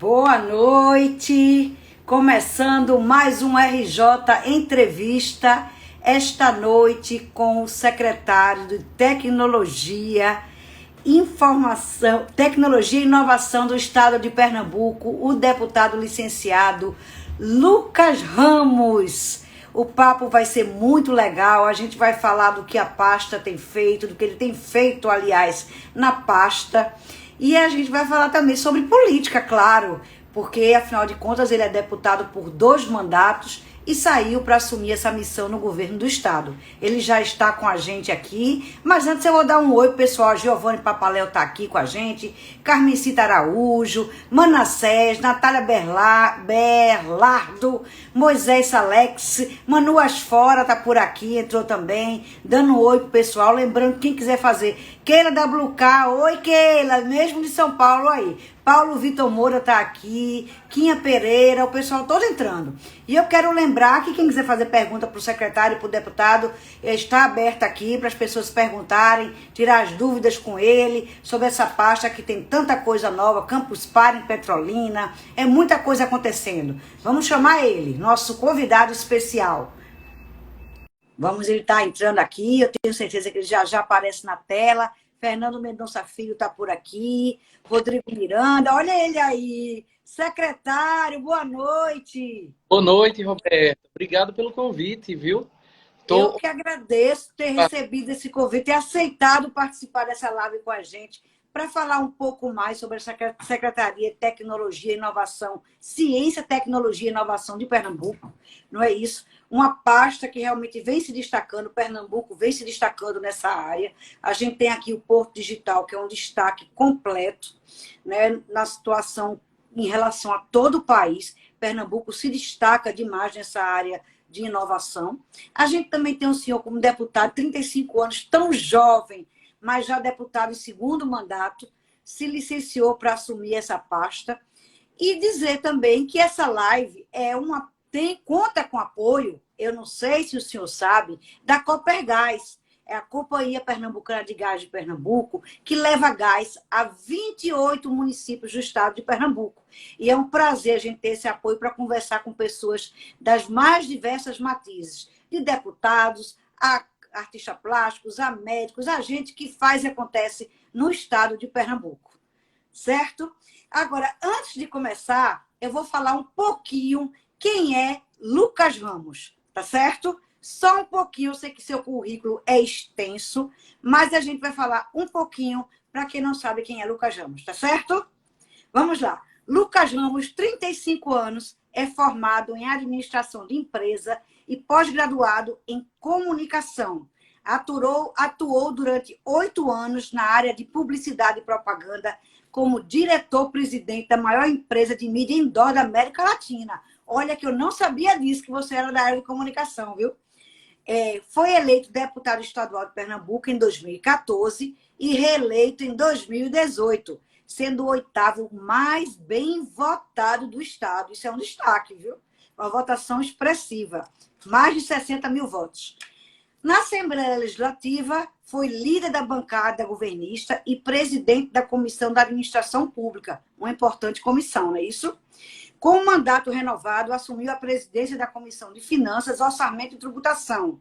Boa noite, começando mais um RJ Entrevista, esta noite com o secretário de Tecnologia e Inovação do Estado de Pernambuco, o deputado licenciado Lucas Ramos. O papo vai ser muito legal, a gente vai falar do que a pasta tem feito, do que ele tem feito, aliás, na pasta. E a gente vai falar também sobre política, claro, porque, afinal de contas, ele é deputado por 2 mandatos e saiu para assumir essa missão no governo do estado. Ele já está com a gente aqui, mas antes eu vou dar um oi pro pessoal. A Giovanni Papaléu está aqui com a gente, Carmencita Araújo, Manassés, Natália Berlardo, Moisés Salex, Manu Asfora tá por aqui, entrou também, dando um oi pro pessoal. Lembrando, quem quiser fazer, Keila WK, oi Keila, mesmo de São Paulo aí. Paulo Vitor Moura tá aqui, Quinha Pereira, o pessoal todo entrando. E eu quero lembrar que quem quiser fazer pergunta para o secretário e para o deputado, está aberta aqui para as pessoas perguntarem, tirar as dúvidas com ele sobre essa pasta que tem tanta coisa nova, Campus Party em Petrolina, é muita coisa acontecendo. Vamos chamar ele, nosso convidado especial. Ele estar entrando aqui, eu tenho certeza que ele já aparece na tela. Fernando Mendonça Filho está por aqui, Rodrigo Miranda, olha ele aí, secretário, boa noite. Boa noite, Roberto. Obrigado pelo convite, viu? Eu que agradeço ter recebido esse convite e aceitado participar dessa live com a gente para falar um pouco mais sobre a Secretaria de Tecnologia e Inovação, Ciência, Tecnologia e Inovação de Pernambuco, não é isso? Uma pasta que realmente vem se destacando, Pernambuco vem se destacando nessa área. A gente tem aqui o Porto Digital, que é um destaque completo, né, na situação em relação a todo o país. Pernambuco se destaca demais nessa área de inovação. A gente também tem um senhor como deputado, 35 anos, tão jovem, mas já deputado em 2º mandato, se licenciou para assumir essa pasta. E dizer também que essa live conta com apoio, eu não sei se o senhor sabe, da Copergás, é a Companhia Pernambucana de Gás de Pernambuco, que leva gás a 28 municípios do estado de Pernambuco. E é um prazer a gente ter esse apoio para conversar com pessoas das mais diversas matizes, de deputados, a artistas plásticos, a médicos, a gente que faz e acontece no estado de Pernambuco. Certo? Agora, antes de começar, eu vou falar um pouquinho quem é Lucas Ramos, tá certo? Só um pouquinho, eu sei que seu currículo é extenso, mas a gente vai falar um pouquinho para quem não sabe quem é Lucas Ramos, tá certo? Vamos lá. Lucas Ramos, 35 anos, é formado em administração de empresa e pós-graduado em comunicação. Atuou durante 8 anos na área de publicidade e propaganda como diretor-presidente da maior empresa de mídia indoor da América Latina. Olha que eu não sabia disso, que você era da área de comunicação, viu? Foi eleito deputado estadual de Pernambuco em 2014 e reeleito em 2018, sendo o 8º mais bem votado do estado. Isso é um destaque, viu? Uma votação expressiva, mais de 60 mil votos. Na Assembleia Legislativa, foi líder da bancada governista e presidente da Comissão da Administração Pública, uma importante comissão, não é isso? Com o mandato renovado, assumiu a presidência da Comissão de Finanças, Orçamento e Tributação,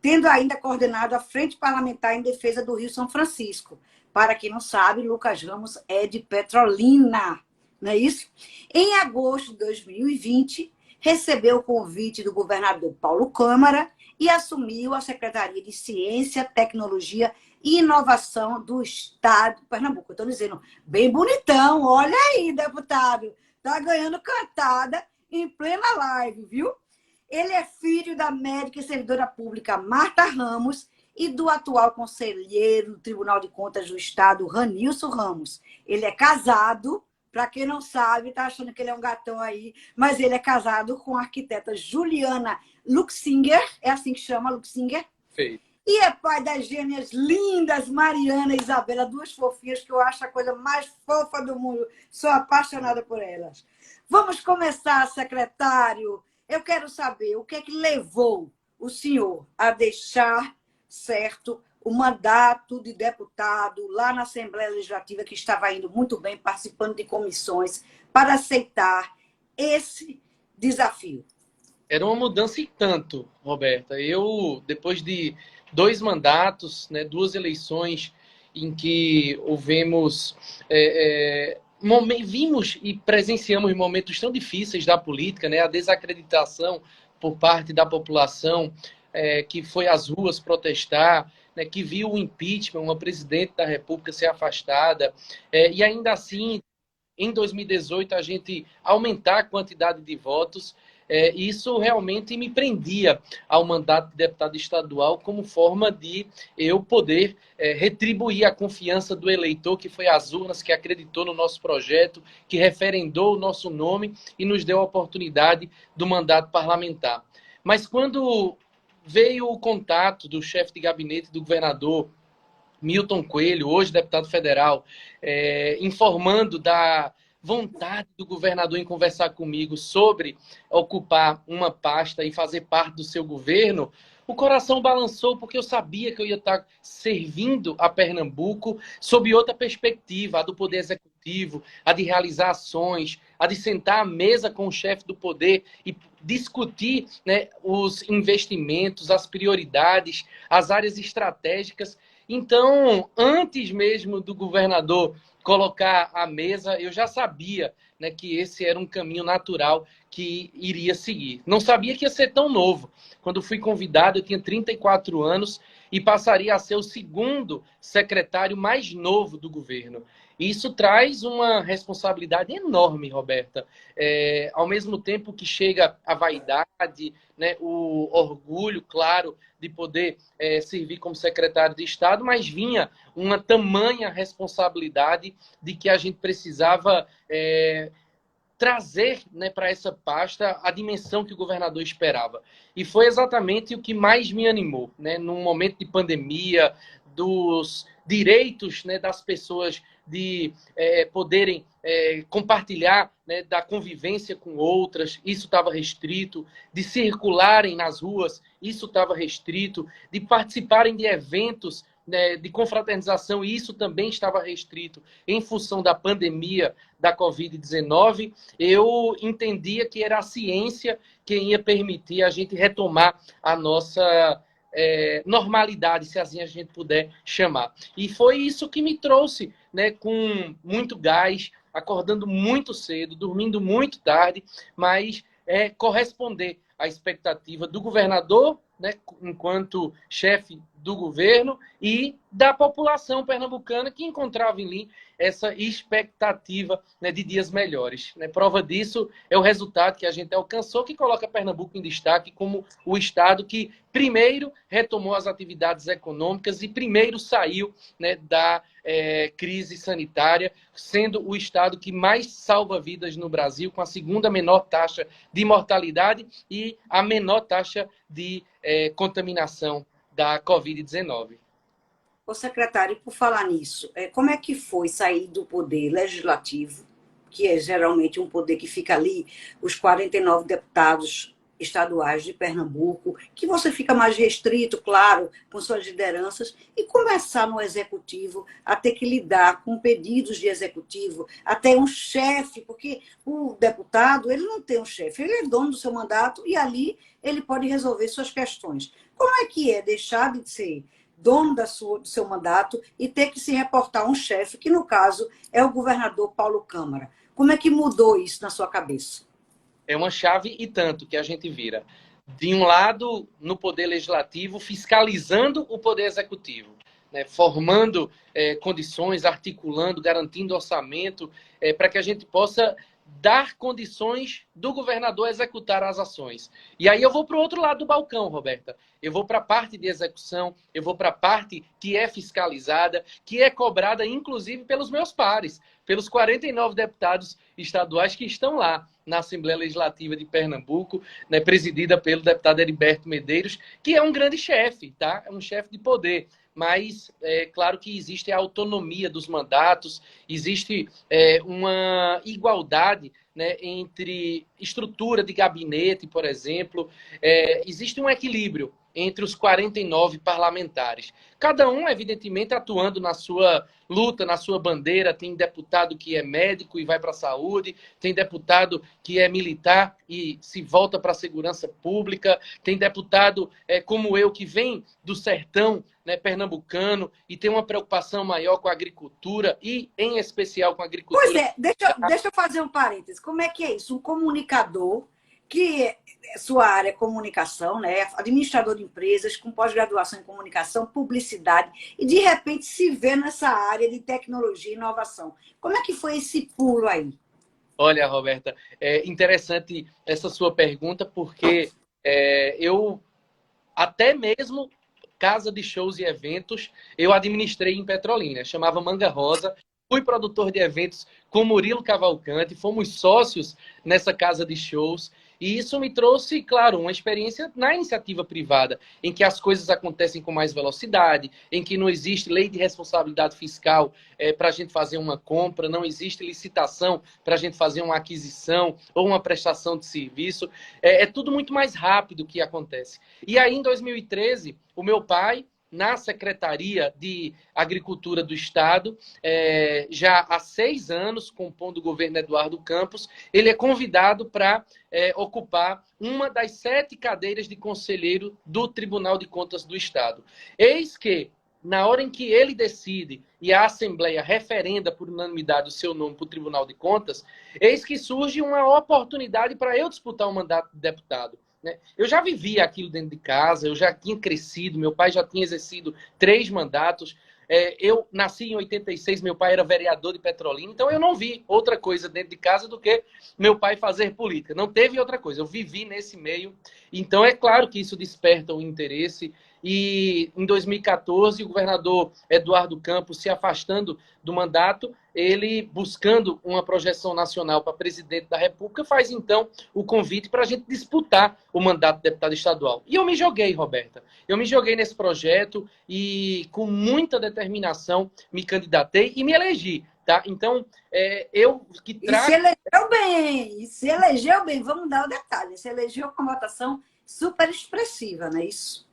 tendo ainda coordenado a Frente Parlamentar em Defesa do Rio São Francisco. Para quem não sabe, Lucas Ramos é de Petrolina, não é isso? Em agosto de 2020, recebeu o convite do governador Paulo Câmara e assumiu a Secretaria de Ciência, Tecnologia e Inovação do Estado de Pernambuco. Eu estou dizendo, bem bonitão, olha aí, deputado. Está ganhando cantada em plena live, viu? Ele é filho da médica e servidora pública Marta Ramos e do atual conselheiro do Tribunal de Contas do Estado, Ranilson Ramos. Ele é casado, para quem não sabe, está achando que ele é um gatão aí, mas ele é casado com a arquiteta Juliana Luxinger, é assim que chama, Luxinger? Feito. E é pai das gêmeas lindas, Mariana e Isabela, 2 fofinhas que eu acho a coisa mais fofa do mundo. Sou apaixonada por elas. Vamos começar, secretário. Eu quero saber o que é que levou o senhor a deixar, certo, o mandato de deputado lá na Assembleia Legislativa, que estava indo muito bem, participando de comissões, para aceitar esse desafio? Era uma mudança e tanto, Roberta. Eu, depois de 2 mandatos, né, 2 eleições em que houvemos, vimos e presenciamos momentos tão difíceis da política, né, a desacreditação por parte da população, que foi às ruas protestar, né, que viu o impeachment, uma presidente da República ser afastada, e ainda assim, em 2018, a gente aumentar a quantidade de votos. Isso realmente me prendia ao mandato de deputado estadual como forma de eu poder retribuir a confiança do eleitor que foi às urnas, que acreditou no nosso projeto, que referendou o nosso nome e nos deu a oportunidade do mandato parlamentar. Mas quando veio o contato do chefe de gabinete do governador Milton Coelho, hoje deputado federal, informando da vontade do governador em conversar comigo sobre ocupar uma pasta e fazer parte do seu governo, o coração balançou porque eu sabia que eu ia estar servindo a Pernambuco sob outra perspectiva, a do poder executivo, a de realizar ações, a de sentar à mesa com o chefe do poder e discutir, né, os investimentos, as prioridades, as áreas estratégicas. Então, antes mesmo do governador colocar a mesa, eu já sabia, né, que esse era um caminho natural que iria seguir. Não sabia que ia ser tão novo. Quando fui convidado, eu tinha 34 anos e passaria a ser o segundo secretário mais novo do governo. Isso traz uma responsabilidade enorme, Roberta. Ao mesmo tempo que chega a vaidade, né, o orgulho, claro, de poder servir como secretário de Estado, mas vinha uma tamanha responsabilidade de que a gente precisava trazer, né, para essa pasta a dimensão que o governador esperava. E foi exatamente o que mais me animou, né, num momento de pandemia, dos direitos, né, das pessoas de poderem compartilhar, né, da convivência com outras, isso estava restrito, de circularem nas ruas, isso estava restrito, de participarem de eventos, né, de confraternização, e isso também estava restrito em função da pandemia da Covid-19, eu entendia que era a ciência quem ia permitir a gente retomar a nossa normalidade, se assim a gente puder chamar. E foi isso que me trouxe, né, com muito gás, acordando muito cedo, dormindo muito tarde, mas corresponder à expectativa do governador, né, enquanto chefe do governo, e da população pernambucana que encontrava em mim essa expectativa, né, de dias melhores. Né? Prova disso é o resultado que a gente alcançou, que coloca Pernambuco em destaque como o estado que primeiro retomou as atividades econômicas e primeiro saiu, né, da crise sanitária, sendo o estado que mais salva vidas no Brasil, com a segunda menor taxa de mortalidade e a menor taxa de contaminação da Covid-19. Ô, secretário, por falar nisso, como é que foi sair do poder legislativo, que é geralmente um poder que fica ali, os 49 deputados estaduais de Pernambuco, que você fica mais restrito, claro, com suas lideranças, e começar no executivo a ter que lidar com pedidos de executivo, até um chefe, porque o deputado, ele não tem um chefe, ele é dono do seu mandato e ali ele pode resolver suas questões. Como é que é deixar de ser dono do seu mandato e ter que se reportar a um chefe, que no caso é o governador Paulo Câmara? Como é que mudou isso na sua cabeça? É uma chave e tanto que a gente vira. De um lado, no poder legislativo, fiscalizando o poder executivo, né, formando condições, articulando, garantindo orçamento, para que a gente possa dar condições do governador executar as ações. E aí eu vou para o outro lado do balcão, Roberta. Eu vou para a parte de execução, eu vou para a parte que é fiscalizada, que é cobrada, inclusive, pelos meus pares, pelos 49 deputados estaduais que estão lá na Assembleia Legislativa de Pernambuco, né, presidida pelo deputado Heriberto Medeiros, que é um grande chefe, tá? É um chefe de poder. Mas é claro que existe a autonomia dos mandatos, existe uma igualdade, né, entre estrutura de gabinete, por exemplo, existe um equilíbrio entre os 49 parlamentares. Cada um, evidentemente, atuando na sua luta, na sua bandeira. Tem deputado que é médico e vai para a saúde, tem deputado que é militar e se volta para a segurança pública, tem deputado como eu, que vem do sertão, né, pernambucano, e tem uma preocupação maior com a agricultura e, em especial, com a agricultura. Pois é, deixa eu fazer um parênteses. Como é que é isso? Um comunicador que sua área é comunicação, né? Administrador de empresas, com pós-graduação em comunicação, publicidade, e de repente se vê nessa área de tecnologia e inovação. Como é que foi esse pulo aí? Olha, Roberta, é interessante essa sua pergunta, porque eu até mesmo casa de shows e eventos eu administrei em Petrolina, chamava Manga Rosa. Fui produtor de eventos com Murilo Cavalcante, fomos sócios nessa casa de shows. E isso me trouxe, claro, uma experiência na iniciativa privada, em que as coisas acontecem com mais velocidade, em que não existe lei de responsabilidade fiscal para a gente fazer uma compra, não existe licitação para a gente fazer uma aquisição ou uma prestação de serviço. É tudo muito mais rápido que acontece. E aí, em 2013, o meu pai, na Secretaria de Agricultura do Estado, já há 6 anos, compondo o governo Eduardo Campos, ele é convidado para ocupar uma das 7 cadeiras de conselheiro do Tribunal de Contas do Estado. Eis que, na hora em que ele decide e a Assembleia referenda por unanimidade o seu nome para o Tribunal de Contas, eis que surge uma oportunidade para eu disputar o mandato de deputado. Eu já vivia aquilo dentro de casa, eu já tinha crescido, meu pai já tinha exercido 3 mandatos. Eu nasci em 86, meu pai era vereador de Petrolina, então eu não vi outra coisa dentro de casa do que meu pai fazer política. Não teve outra coisa, eu vivi nesse meio. Então é claro que isso desperta o interesse. E em 2014, o governador Eduardo Campos, se afastando do mandato, ele buscando uma projeção nacional para presidente da República, faz então o convite para a gente disputar o mandato de deputado estadual. E eu me joguei, Roberta. Eu me joguei nesse projeto e com muita determinação me candidatei e me elegi. Tá? Então, eu que trago... E se elegeu bem, vamos dar o detalhe. Se elegeu com uma votação super expressiva, não é isso?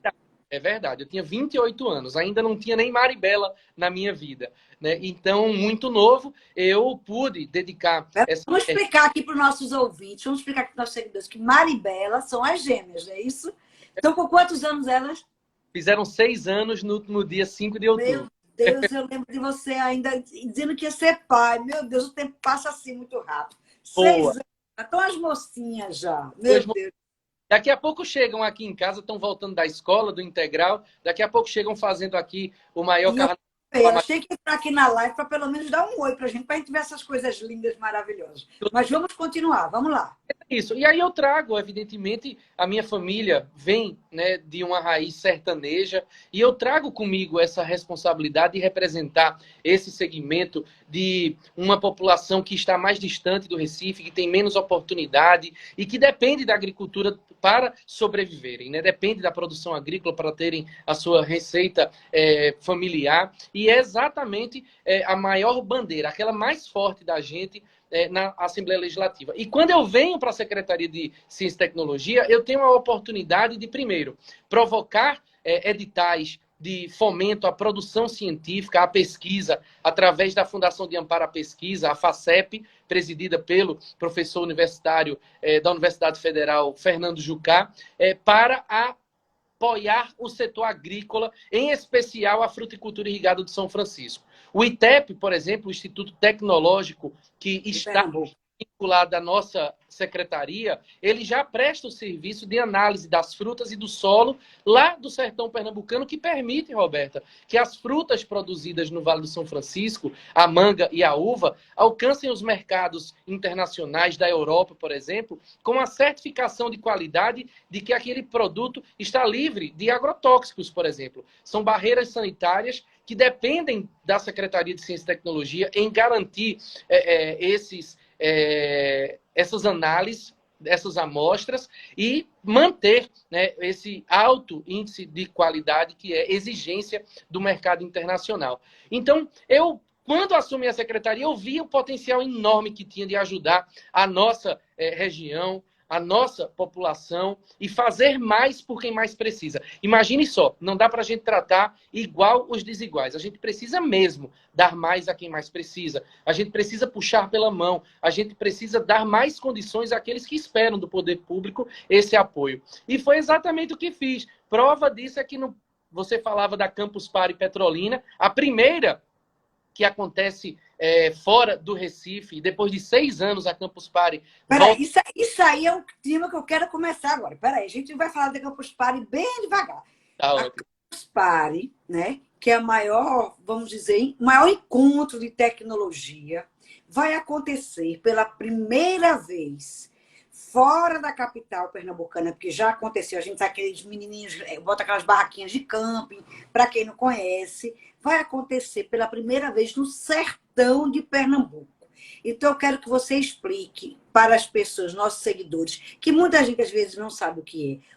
É verdade, eu tinha 28 anos, ainda não tinha nem Maribela na minha vida, né? Então, muito novo, eu pude dedicar... Vamos explicar aqui para os nossos ouvintes, vamos explicar aqui para os nossos seguidores, que Maribela são as gêmeas, não é isso? Então, com quantos anos elas? Fizeram 6 anos no dia 5 de outubro. Meu Deus, eu lembro de você ainda dizendo que ia ser pai. Meu Deus, o tempo passa assim muito rápido. 6 anos, estão as mocinhas já, meu Deus. Daqui a pouco chegam aqui em casa, estão voltando da escola, do integral. Daqui a pouco chegam fazendo aqui o maior carnaval. Eu achei que ia estar aqui na live para pelo menos dar um oi para a gente ver essas coisas lindas, maravilhosas. Mas vamos continuar, vamos lá. Isso. E aí eu trago, evidentemente, a minha família vem, né, de uma raiz sertaneja e eu trago comigo essa responsabilidade de representar esse segmento de uma população que está mais distante do Recife, que tem menos oportunidade e que depende da agricultura para sobreviverem, né? Depende da produção agrícola para terem a sua receita familiar. E é exatamente a maior bandeira, aquela mais forte da gente, na Assembleia Legislativa. E quando eu venho para a Secretaria de Ciência e Tecnologia, eu tenho a oportunidade de, primeiro, provocar editais de fomento à produção científica, à pesquisa, através da Fundação de Amparo à Pesquisa, a FACEP, presidida pelo professor universitário da Universidade Federal, Fernando Jucá, para apoiar o setor agrícola, em especial a fruticultura irrigada de São Francisco. O ITEP, por exemplo, o Instituto Tecnológico, que está vinculado à nossa secretaria, ele já presta o serviço de análise das frutas e do solo lá do sertão pernambucano, que permite, Roberta, que as frutas produzidas no Vale do São Francisco, a manga e a uva, alcancem os mercados internacionais da Europa, por exemplo, com a certificação de qualidade de que aquele produto está livre de agrotóxicos, por exemplo. São barreiras sanitárias que dependem da Secretaria de Ciência e Tecnologia em garantir essas análises, essas amostras e manter, né, esse alto índice de qualidade que é exigência do mercado internacional. Então, quando assumi a secretaria, eu vi o potencial enorme que tinha de ajudar a nossa região, a nossa população e fazer mais por quem mais precisa. Imagine só, não dá para a gente tratar igual os desiguais. A gente precisa mesmo dar mais a quem mais precisa. A gente precisa puxar pela mão. A gente precisa dar mais condições àqueles que esperam do poder público esse apoio. E foi exatamente o que fiz. Prova disso é que você falava da Campus Party Petrolina, a primeira que acontece fora do Recife, depois de 6 anos a Campus Party... Peraí, isso aí é o tema que eu quero começar agora. Peraí, a gente vai falar da Campus Party bem devagar. Tá, a Campus Party, né, que é a maior, vamos dizer, maior encontro de tecnologia, vai acontecer pela primeira vez fora da capital pernambucana, porque já aconteceu, a gente sabe aqueles menininhos, bota aquelas barraquinhas de camping, para quem não conhece, vai acontecer pela primeira vez no sertão de Pernambuco. Então, eu quero que você explique para as pessoas, nossos seguidores, que muita gente às vezes não sabe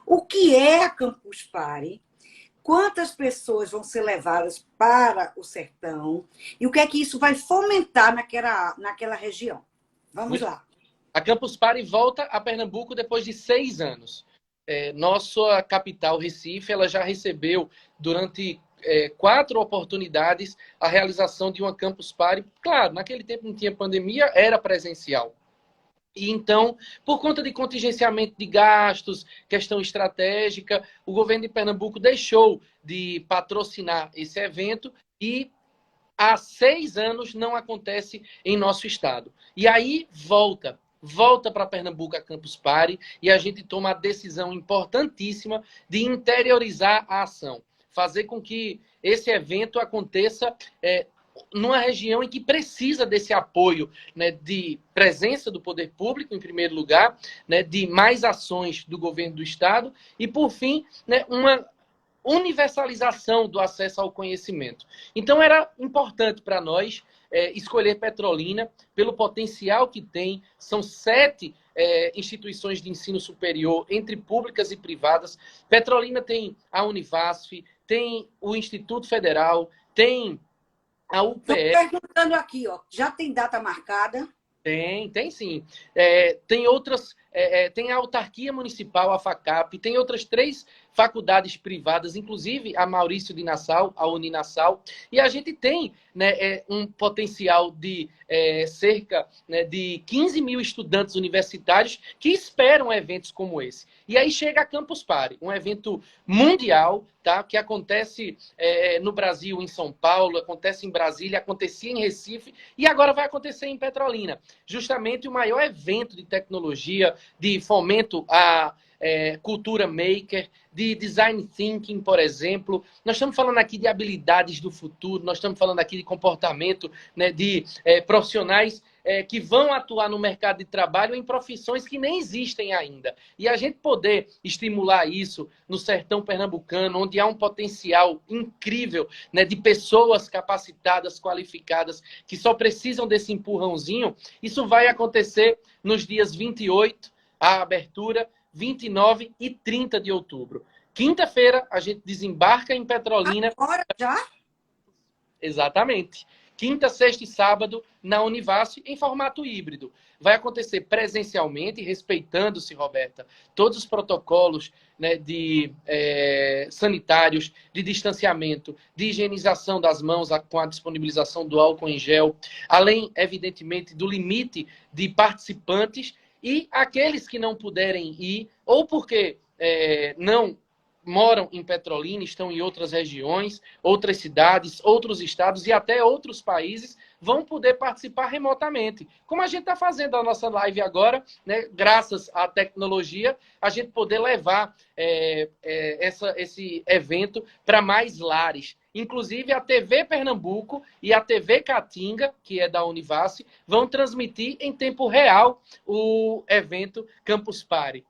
o que é a Campus Party, quantas pessoas vão ser levadas para o sertão e o que é que isso vai fomentar naquela região. Vamos lá. A Campus Party volta a Pernambuco depois de 6 anos. Nossa capital, Recife, ela já recebeu durante 4 oportunidades a realização de uma Campus Party. Claro, naquele tempo não tinha pandemia, era presencial. E então, por conta de contingenciamento de gastos, questão estratégica, o governo de Pernambuco deixou de patrocinar esse evento e há 6 anos não acontece em nosso estado. E aí volta para Pernambuco a Campus Party e a gente toma a decisão importantíssima de interiorizar a ação. Fazer com que esse evento aconteça numa região em que precisa desse apoio, né, de presença do poder público, em primeiro lugar, né, de mais ações do governo do estado e, por fim, né, uma universalização do acesso ao conhecimento. Então, era importante para nós escolher Petrolina pelo potencial que tem. São 7 instituições de ensino superior, entre públicas e privadas. Petrolina tem a Univasf, tem o Instituto Federal, tem a UPE. Estou perguntando aqui, ó, já tem data marcada? Tem sim. Tem outras, tem a autarquia municipal, a FACAP, tem outras 3 faculdades privadas, inclusive a Maurício de Nassau, a Uninassau, e a gente tem, né, um potencial de cerca, né, de 15 mil estudantes universitários que esperam eventos como esse. E aí chega a Campus Party, um evento mundial, tá, que acontece no Brasil, em São Paulo, acontece em Brasília, acontecia em Recife e agora vai acontecer em Petrolina. Justamente o maior evento de tecnologia, de fomento à cultura maker, de design thinking, por exemplo. Nós estamos falando aqui de habilidades do futuro, nós estamos falando aqui de comportamento, né, de profissionais que vão atuar no mercado de trabalho em profissões que nem existem ainda. E a gente poder estimular isso no sertão pernambucano, onde há um potencial incrível, né, de pessoas capacitadas, qualificadas, que só precisam desse empurrãozinho, isso vai acontecer nos dias 28, a abertura, 29 e 30 de outubro. Quinta-feira, a gente desembarca em Petrolina. Agora já? Exatamente. Quinta, sexta e sábado na Univasf em formato híbrido. Vai acontecer presencialmente, respeitando-se, Roberta, todos os protocolos, né, sanitários, de distanciamento, de higienização das mãos com a disponibilização do álcool em gel, além, evidentemente, do limite de participantes e aqueles que não puderem ir, ou porque não moram em Petrolina, estão em outras regiões, outras cidades, outros estados e até outros países, vão poder participar remotamente. Como a gente está fazendo a nossa live agora, né, graças à tecnologia, a gente poder levar esse evento para mais lares. Inclusive, a TV Pernambuco e a TV Caatinga, que é da Univasf, vão transmitir em tempo real o evento Campus Party.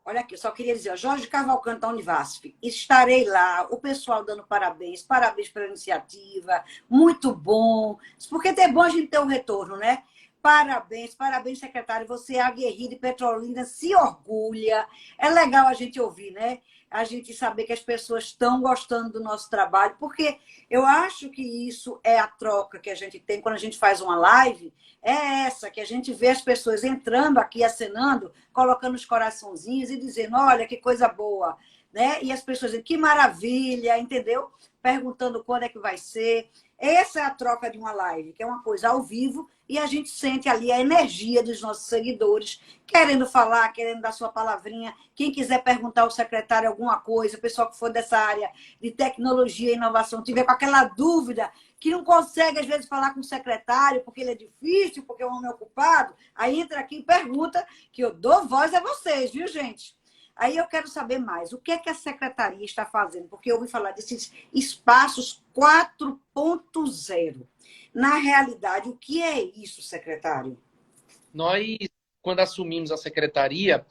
Olha aqui, eu só queria dizer, Jorge Cavalcante da Univasf, estarei lá, o pessoal dando parabéns pela iniciativa, muito bom, porque é bom a gente ter um retorno, né? Parabéns, parabéns, secretário. Você é aguerrida e Petrolina se orgulha. É legal a gente ouvir, né? A gente saber que as pessoas estão gostando do nosso trabalho, porque eu acho que isso é a troca que a gente tem quando a gente faz uma live, é essa, que a gente vê as pessoas entrando aqui, acenando, colocando os coraçãozinhos e dizendo, olha, que coisa boa, né? E as pessoas dizem, que maravilha, entendeu? Perguntando quando é que vai ser. Essa é a troca de uma live, que é uma coisa ao vivo, e a gente sente ali a energia dos nossos seguidores, querendo falar, querendo dar sua palavrinha. Quem quiser perguntar ao secretário alguma coisa, o pessoal que for dessa área de tecnologia e inovação, tiver com aquela dúvida, que não consegue, às vezes, falar com o secretário, porque ele é difícil, porque é um homem ocupado, aí entra aqui e pergunta, que eu dou voz a vocês, viu, gente? Aí eu quero saber mais, o que é que a secretaria está fazendo? Porque eu ouvi falar desses espaços 4.0. Na realidade, o que é isso, secretário? Nós, quando assumimos a secretaria,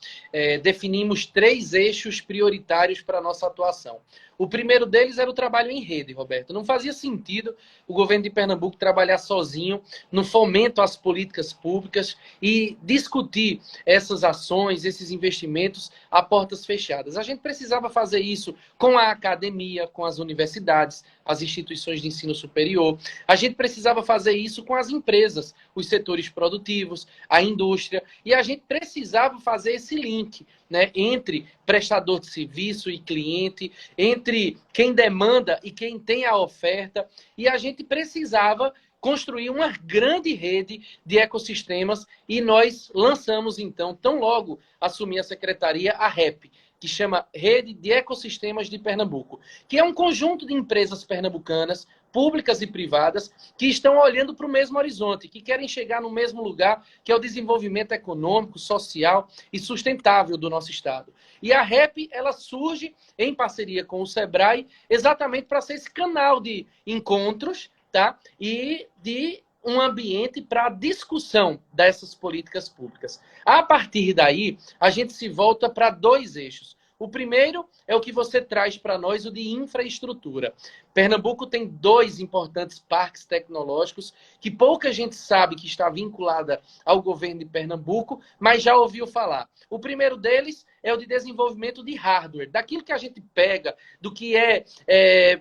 definimos 3 eixos prioritários para a nossa atuação. O primeiro deles era o trabalho em rede, Roberto. Não fazia sentido o governo de Pernambuco trabalhar sozinho no fomento às políticas públicas e discutir essas ações, esses investimentos a portas fechadas. A gente precisava fazer isso com a academia, com as universidades, as instituições de ensino superior. A gente precisava fazer isso com as empresas, os setores produtivos, a indústria. E a gente precisava fazer esse link, né, entre prestador de serviço e cliente, entre quem demanda e quem tem a oferta. E a gente precisava construir uma grande rede de ecossistemas e nós lançamos, então, tão logo assumi a secretaria, a REP, que chama Rede de Ecossistemas de Pernambuco, que é um conjunto de empresas pernambucanas, públicas e privadas, que estão olhando para o mesmo horizonte, que querem chegar no mesmo lugar, que é o desenvolvimento econômico, social e sustentável do nosso Estado. E a REP, ela surge em parceria com o Sebrae, exatamente para ser esse canal de encontros, tá? E de um ambiente para a discussão dessas políticas públicas. A partir daí, a gente se volta para 2 eixos. O primeiro é o que você traz para nós, o de infraestrutura. Pernambuco tem 2 importantes parques tecnológicos que pouca gente sabe que está vinculada ao governo de Pernambuco, mas já ouviu falar. O primeiro deles é o de desenvolvimento de hardware, daquilo que a gente pega, do que é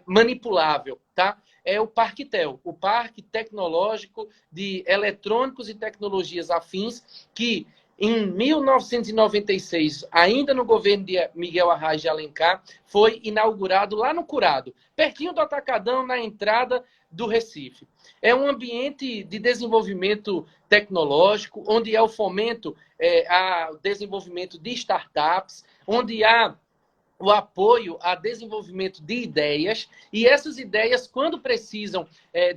manipulável, tá? É o Parquetel, o Parque Tecnológico de Eletrônicos e Tecnologias Afins, que em 1996, ainda no governo de Miguel Arraes de Alencar, foi inaugurado lá no Curado, pertinho do Atacadão, na entrada do Recife. É um ambiente de desenvolvimento tecnológico, onde há o fomento ao desenvolvimento de startups, onde há o apoio a desenvolvimento de ideias, e essas ideias, quando precisam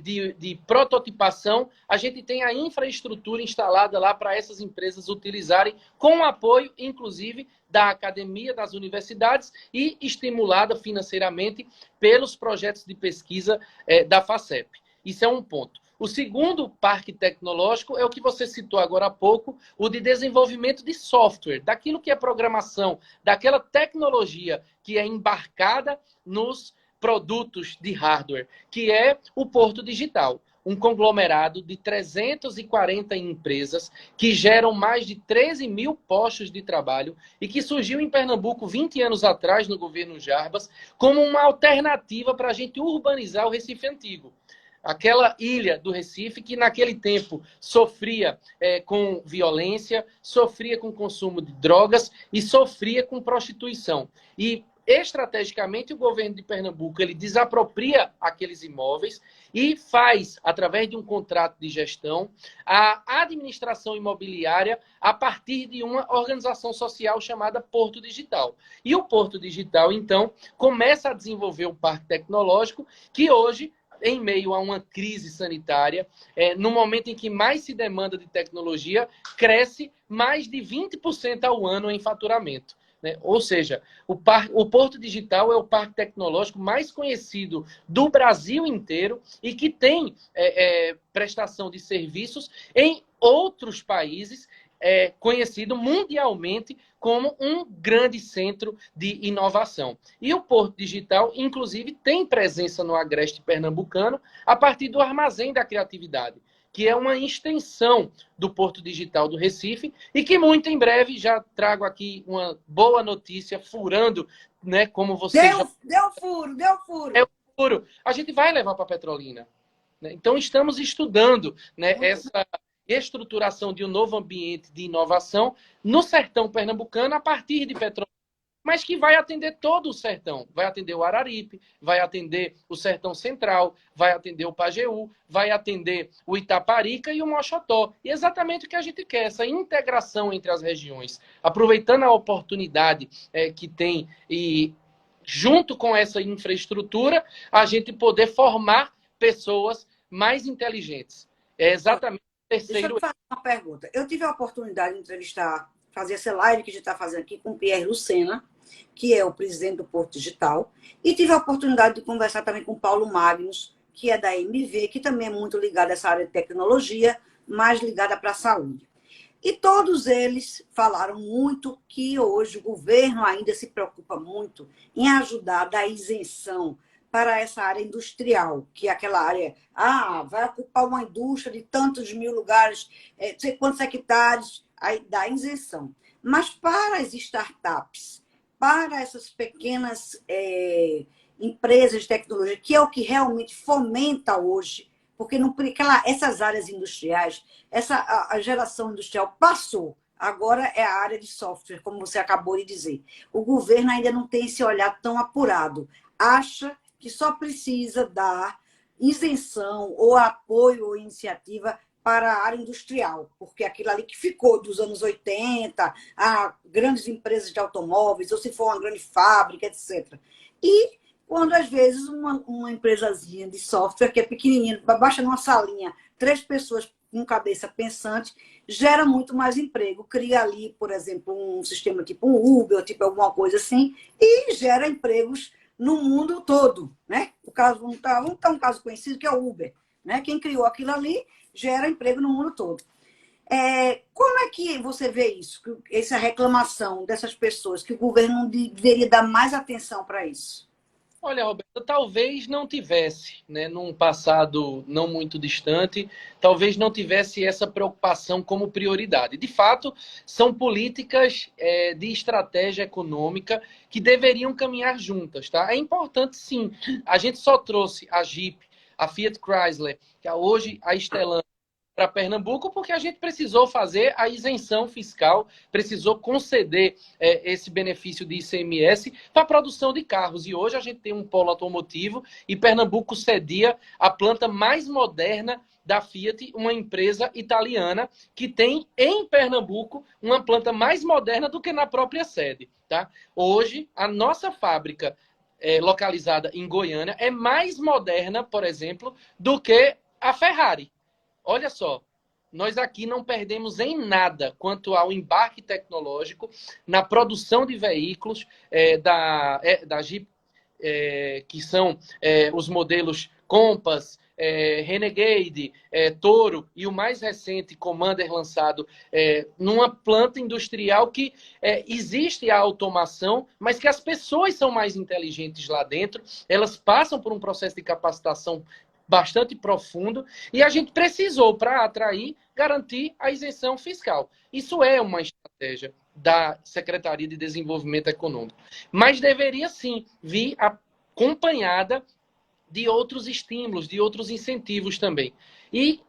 de prototipação, a gente tem a infraestrutura instalada lá para essas empresas utilizarem, com o apoio, inclusive, da academia, das universidades, e estimulada financeiramente pelos projetos de pesquisa da FACEP. Isso é um ponto. O segundo parque tecnológico é o que você citou agora há pouco, o de desenvolvimento de software, daquilo que é programação, daquela tecnologia que é embarcada nos produtos de hardware, que é o Porto Digital, um conglomerado de 340 empresas que geram mais de 13 mil postos de trabalho e que surgiu em Pernambuco 20 anos atrás, no governo Jarbas, como uma alternativa para a gente urbanizar o Recife Antigo. Aquela ilha do Recife que naquele tempo sofria com violência, sofria com consumo de drogas e sofria com prostituição. E estrategicamente o governo de Pernambuco ele desapropria aqueles imóveis e faz, através de um contrato de gestão, a administração imobiliária a partir de uma organização social chamada Porto Digital. E o Porto Digital, então, começa a desenvolver um parque tecnológico que hoje, em meio a uma crise sanitária, no momento em que mais se demanda de tecnologia, cresce mais de 20% ao ano em faturamento. Né? Ou seja, o Porto Digital é o parque tecnológico mais conhecido do Brasil inteiro e que tem prestação de serviços em outros países, conhecido mundialmente como um grande centro de inovação. E o Porto Digital, inclusive, tem presença no Agreste Pernambucano a partir do Armazém da Criatividade, que é uma extensão do Porto Digital do Recife e que muito em breve já trago aqui uma boa notícia, furando, né, como você já... Deu furo, deu furo. É o furo. A gente vai levar para Petrolina. Né? Então, estamos estudando, né, essa estruturação de um novo ambiente de inovação no sertão pernambucano a partir de Petrolina, mas que vai atender todo o sertão. Vai atender o Araripe, vai atender o Sertão Central, vai atender o Pajeú, vai atender o Itaparica e o Moxotó. E é exatamente o que a gente quer, essa integração entre as regiões. Aproveitando a oportunidade que tem e junto com essa infraestrutura, a gente poder formar pessoas mais inteligentes. É exatamente o terceiro... Deixa eu fazer uma pergunta. Eu tive a oportunidade de entrevistar, fazer essa live que a gente está fazendo aqui com o Pierre Lucena, que é o presidente do Porto Digital, e tive a oportunidade de conversar também com o Paulo Magnus, que é da MV, que também é muito ligado a essa área de tecnologia, mais ligada para a saúde. E todos eles falaram muito que hoje o governo ainda se preocupa muito em ajudar a dar isenção para essa área industrial, que é aquela área, vai ocupar uma indústria de tantos mil lugares, não sei quantos hectares, aí dá isenção. Mas para as startups, para essas pequenas empresas de tecnologia, que é o que realmente fomenta hoje, porque essas áreas industriais, a geração industrial passou, agora é a área de software, como você acabou de dizer. O governo ainda não tem esse olhar tão apurado, acha que só precisa dar isenção ou apoio ou iniciativa para a área industrial, porque aquilo ali que ficou dos anos 80, a grandes empresas de automóveis, ou se for uma grande fábrica, etc. E quando, às vezes, uma empresazinha de software, que é pequenininha, baixa numa salinha, 3 pessoas com cabeça pensante, gera muito mais emprego. Cria ali, por exemplo, um sistema tipo um Uber, tipo alguma coisa assim, e gera empregos no mundo todo. Né? Vamos dar um caso conhecido, que é o Uber. Né? Quem criou aquilo ali gera emprego no mundo todo. Como é que você vê isso? Essa reclamação dessas pessoas, que o governo deveria dar mais atenção para isso? Olha, Roberto, talvez não tivesse, né, num passado não muito distante, talvez não tivesse essa preocupação como prioridade. De fato, são políticas de estratégia econômica que deveriam caminhar juntas, tá? É importante, sim. A gente só trouxe a Jeep, a Fiat Chrysler, que é hoje a Stellantis, para Pernambuco, porque a gente precisou fazer a isenção fiscal, precisou conceder esse benefício de ICMS para a produção de carros. E hoje a gente tem um polo automotivo e Pernambuco cedia a planta mais moderna da Fiat, uma empresa italiana que tem em Pernambuco uma planta mais moderna do que na própria sede. Tá? Hoje, a nossa fábrica localizada em Goiânia é mais moderna, por exemplo, do que a Ferrari. Olha só, nós aqui não perdemos em nada quanto ao embarque tecnológico na produção de veículos da Jeep, que são os modelos Compass, Renegade, Toro e o mais recente Commander lançado numa planta industrial que existe a automação, mas que as pessoas são mais inteligentes lá dentro, elas passam por um processo de capacitação bastante profundo, e a gente precisou, para atrair, garantir a isenção fiscal. Isso é uma estratégia da Secretaria de Desenvolvimento Econômico. Mas deveria, sim, vir acompanhada de outros estímulos, de outros incentivos também. E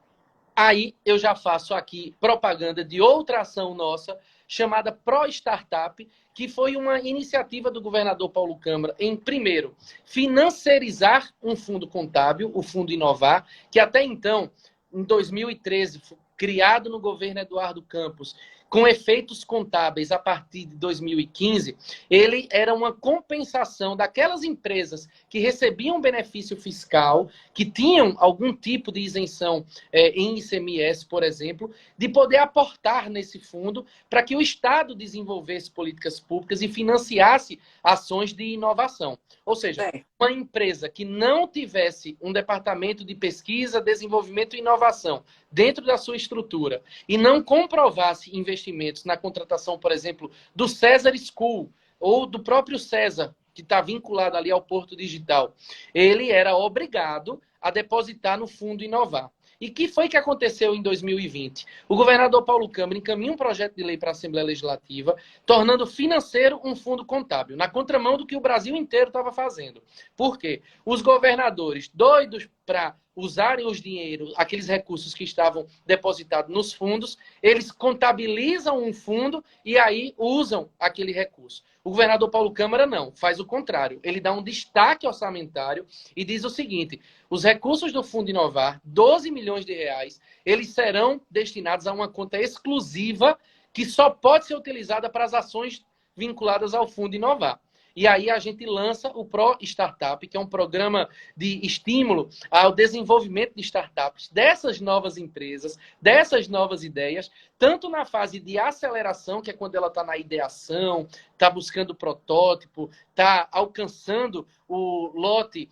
aí eu já faço aqui propaganda de outra ação nossa, chamada Pro Startup, que foi uma iniciativa do governador Paulo Câmara em, primeiro, financiarizar um fundo contábil, o Fundo Inovar, que até então, em 2013, foi criado no governo Eduardo Campos, com efeitos contábeis a partir de 2015, ele era uma compensação daquelas empresas que recebiam benefício fiscal, que tinham algum tipo de isenção em ICMS, por exemplo, de poder aportar nesse fundo para que o Estado desenvolvesse políticas públicas e financiasse ações de inovação. Ou seja, uma empresa que não tivesse um departamento de pesquisa, desenvolvimento e inovação dentro da sua estrutura e não comprovasse investimentos na contratação, por exemplo, do César School ou do próprio César, que está vinculado ali ao Porto Digital, ele era obrigado a depositar no Fundo Inovar. E o que foi que aconteceu em 2020? O governador Paulo Câmara encaminha um projeto de lei para a Assembleia Legislativa, tornando financeiro um fundo contábil, na contramão do que o Brasil inteiro estava fazendo. Por quê? Os governadores, doidos para usarem os dinheiros, aqueles recursos que estavam depositados nos fundos, eles contabilizam um fundo e aí usam aquele recurso. O governador Paulo Câmara não, faz o contrário. Ele dá um destaque orçamentário e diz o seguinte: os recursos do Fundo Inovar, 12 milhões de reais, eles serão destinados a uma conta exclusiva que só pode ser utilizada para as ações vinculadas ao Fundo Inovar. E aí a gente lança o Pro Startup, que é um programa de estímulo ao desenvolvimento de startups, dessas novas empresas, dessas novas ideias, tanto na fase de aceleração, que é quando ela está na ideação, está buscando protótipo, está alcançando o lote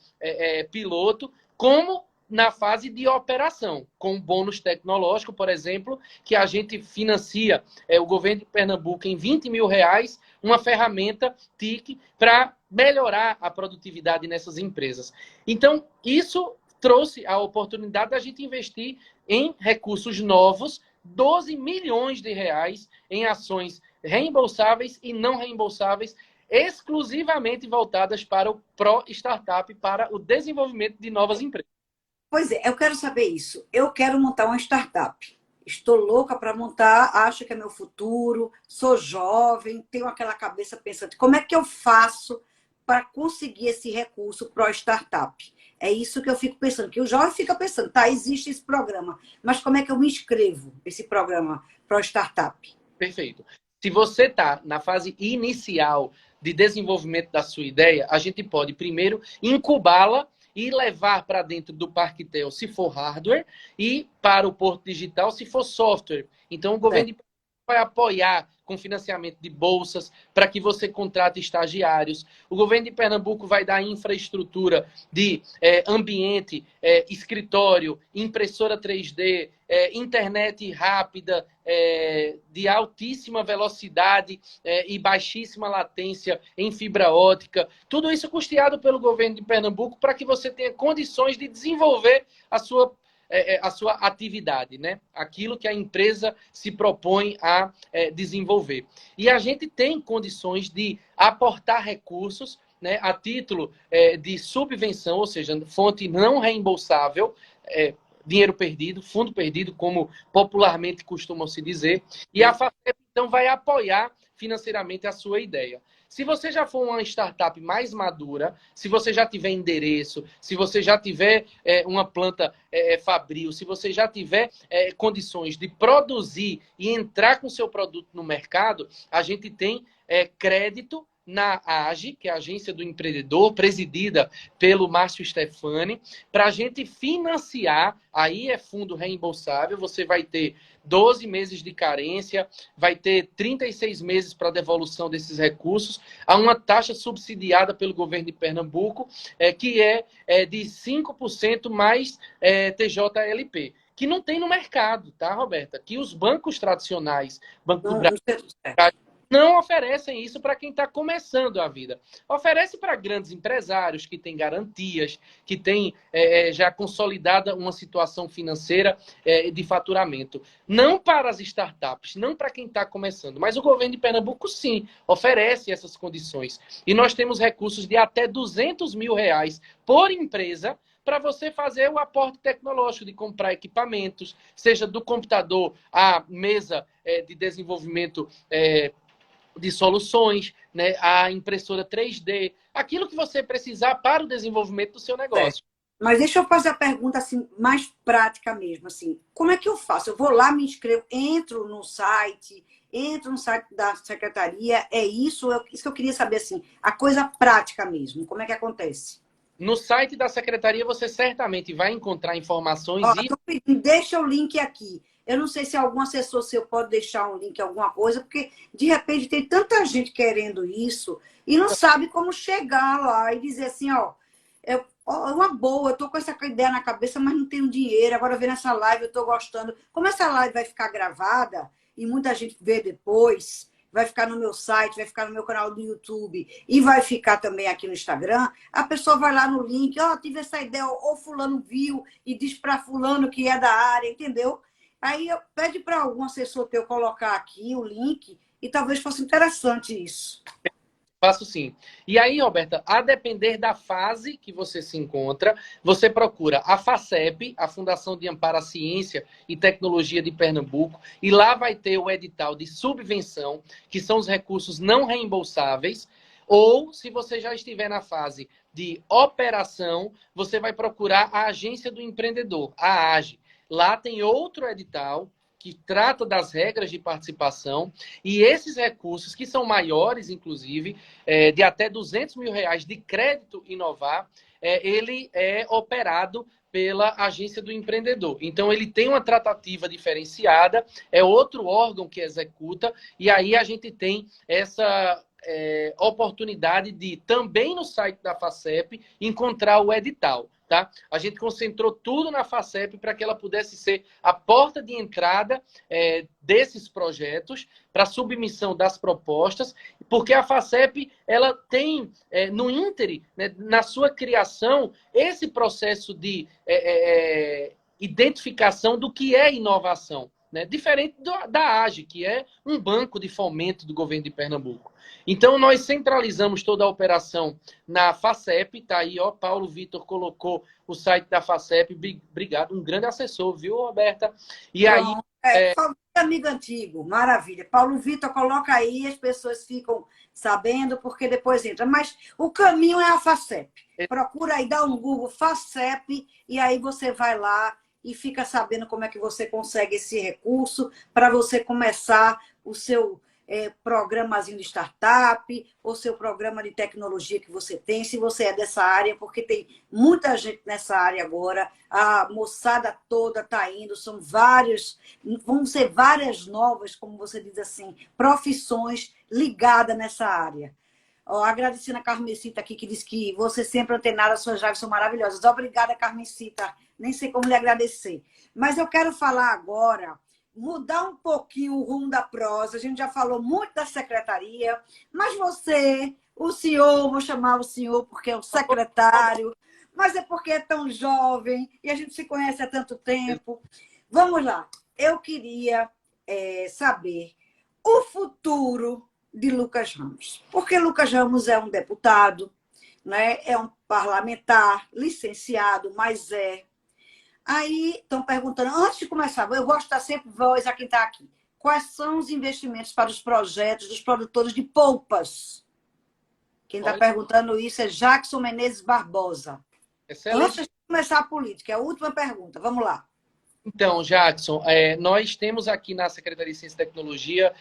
piloto, como na fase de operação, com bônus tecnológico, por exemplo, que a gente financia, o governo de Pernambuco, em R$20 mil, uma ferramenta TIC para melhorar a produtividade nessas empresas. Então, isso trouxe a oportunidade da gente investir em recursos novos, 12 milhões de reais em ações reembolsáveis e não reembolsáveis, exclusivamente voltadas para o Pro Startup, para o desenvolvimento de novas empresas. Pois é, eu quero saber isso. Eu quero montar uma startup. Estou louca para montar, acho que é meu futuro, sou jovem, tenho aquela cabeça pensante. Como é que eu faço para conseguir esse recurso pro startup? É isso que eu fico pensando, que o jovem fica pensando, tá, existe esse programa, mas como é que eu me inscrevo nesse programa pro startup? Perfeito. Se você está na fase inicial de desenvolvimento da sua ideia, a gente pode primeiro incubá-la e levar para dentro do Parquetel, se for hardware, e para o Porto Digital, se for software. Então, o governo vai apoiar com financiamento de bolsas para que você contrate estagiários. O governo de Pernambuco vai dar infraestrutura de ambiente, escritório, impressora 3D, internet rápida, de altíssima velocidade e baixíssima latência em fibra ótica. Tudo isso custeado pelo governo de Pernambuco para que você tenha condições de desenvolver a sua atividade, né? Aquilo que a empresa se propõe a desenvolver. E a gente tem condições de aportar recursos, né, a título de subvenção, ou seja, fonte não reembolsável, dinheiro perdido, fundo perdido, como popularmente costumam se dizer, e a FACEP, então, vai apoiar financeiramente a sua ideia. Se você já for uma startup mais madura, se você já tiver endereço, se você já tiver uma planta fabril, se você já tiver condições de produzir e entrar com seu produto no mercado, a gente tem crédito na AGE, que é a Agência do Empreendedor, presidida pelo Márcio Stefani, para a gente financiar, aí é fundo reembolsável, você vai ter 12 meses de carência, vai ter 36 meses para devolução desses recursos, a uma taxa subsidiada pelo governo de Pernambuco, que é de 5% mais TJLP. Que não tem no mercado, tá, Roberta? Que os bancos tradicionais, Banco do Brasil, não oferecem isso para quem está começando a vida. Oferece para grandes empresários que têm garantias, que têm já consolidada uma situação financeira de faturamento. Não para as startups, não para quem está começando. Mas o governo de Pernambuco, sim, oferece essas condições. E nós temos recursos de até R$200 mil por empresa para você fazer o aporte tecnológico de comprar equipamentos, seja do computador à mesa de desenvolvimento de soluções, né, a impressora 3D, aquilo que você precisar para o desenvolvimento do seu negócio. Mas deixa eu fazer a pergunta assim, mais prática mesmo. Assim, como é que eu faço? Eu vou lá, me inscrevo, entro no site da secretaria, é isso? Isso que eu queria saber, assim, a coisa prática mesmo, como é que acontece? No site da secretaria você certamente vai encontrar informações Deixa o link aqui. Eu não sei se algum assessor seu pode deixar um link, alguma coisa, porque de repente tem tanta gente querendo isso e não sabe como chegar lá e dizer assim, ó, é uma boa, eu tô com essa ideia na cabeça, mas não tenho dinheiro, agora vendo essa live eu tô gostando. Como essa live vai ficar gravada e muita gente vê depois, vai ficar no meu site, vai ficar no meu canal do YouTube e vai ficar também aqui no Instagram, a pessoa vai lá no link, ó, tive essa ideia, ou fulano viu e diz para fulano que é da área, entendeu? Aí pede para algum assessor teu colocar aqui o link e talvez fosse interessante isso. Faço sim. E aí, Roberta, a depender da fase que você se encontra, você procura a FACEP, a Fundação de Amparo à Ciência e Tecnologia de Pernambuco, e lá vai ter o edital de subvenção, que são os recursos não reembolsáveis, ou, se você já estiver na fase de operação, você vai procurar a Agência do Empreendedor, a AGE. Lá tem outro edital que trata das regras de participação, e esses recursos, que são maiores, inclusive, de até R$ 200 mil de crédito inovar, ele é operado pela Agência do Empreendedor. Então, ele tem uma tratativa diferenciada, é outro órgão que executa, e aí a gente tem essa oportunidade de, também no site da FACEP, encontrar o edital. Tá? A gente concentrou tudo na FACEP para que ela pudesse ser a porta de entrada desses projetos para submissão das propostas, porque a FACEP ela tem no íntere, né, na sua criação, esse processo de identificação do que é inovação, né? Diferente da AGE, que é um banco de fomento do governo de Pernambuco. Então, nós centralizamos toda a operação na FACEP, tá aí, ó, Paulo Vitor colocou o site da FACEP, obrigado, um grande assessor, viu, Roberta? E aí... amigo antigo, maravilha. Paulo Vitor, coloca aí, as pessoas ficam sabendo, porque depois entra. Mas o caminho é a FACEP. Procura aí, dá um Google FACEP, e aí você vai lá e fica sabendo como é que você consegue esse recurso para você começar o seu programazinho de startup, ou seu programa de tecnologia que você tem, se você é dessa área, porque tem muita gente nessa área agora, a moçada toda está indo, são vários, vão ser várias novas, como você diz assim, profissões ligadas nessa área. Ó, agradecendo a Carmencita aqui, que diz que você sempre antenada, suas lives são maravilhosas. Obrigada, Carmencita. Nem sei como lhe agradecer. Mas eu quero falar agora, mudar um pouquinho o rumo da prosa. A gente já falou muito da secretaria, mas você, o senhor, vou chamar o senhor porque é o secretário, mas é porque é tão jovem e a gente se conhece há tanto tempo. Vamos lá. Eu queria saber o futuro de Lucas Ramos. Porque Lucas Ramos é um deputado, né? É um parlamentar, licenciado, mas Aí estão perguntando, antes de começar, eu gosto de dar sempre voz a quem está aqui. Quais são os investimentos para os projetos dos produtores de polpas? Quem está perguntando isso é Jackson Menezes Barbosa. Excelente. Antes de começar a política, é a última pergunta. Vamos lá. Então, Jackson, nós temos aqui na Secretaria de Ciência e Tecnologia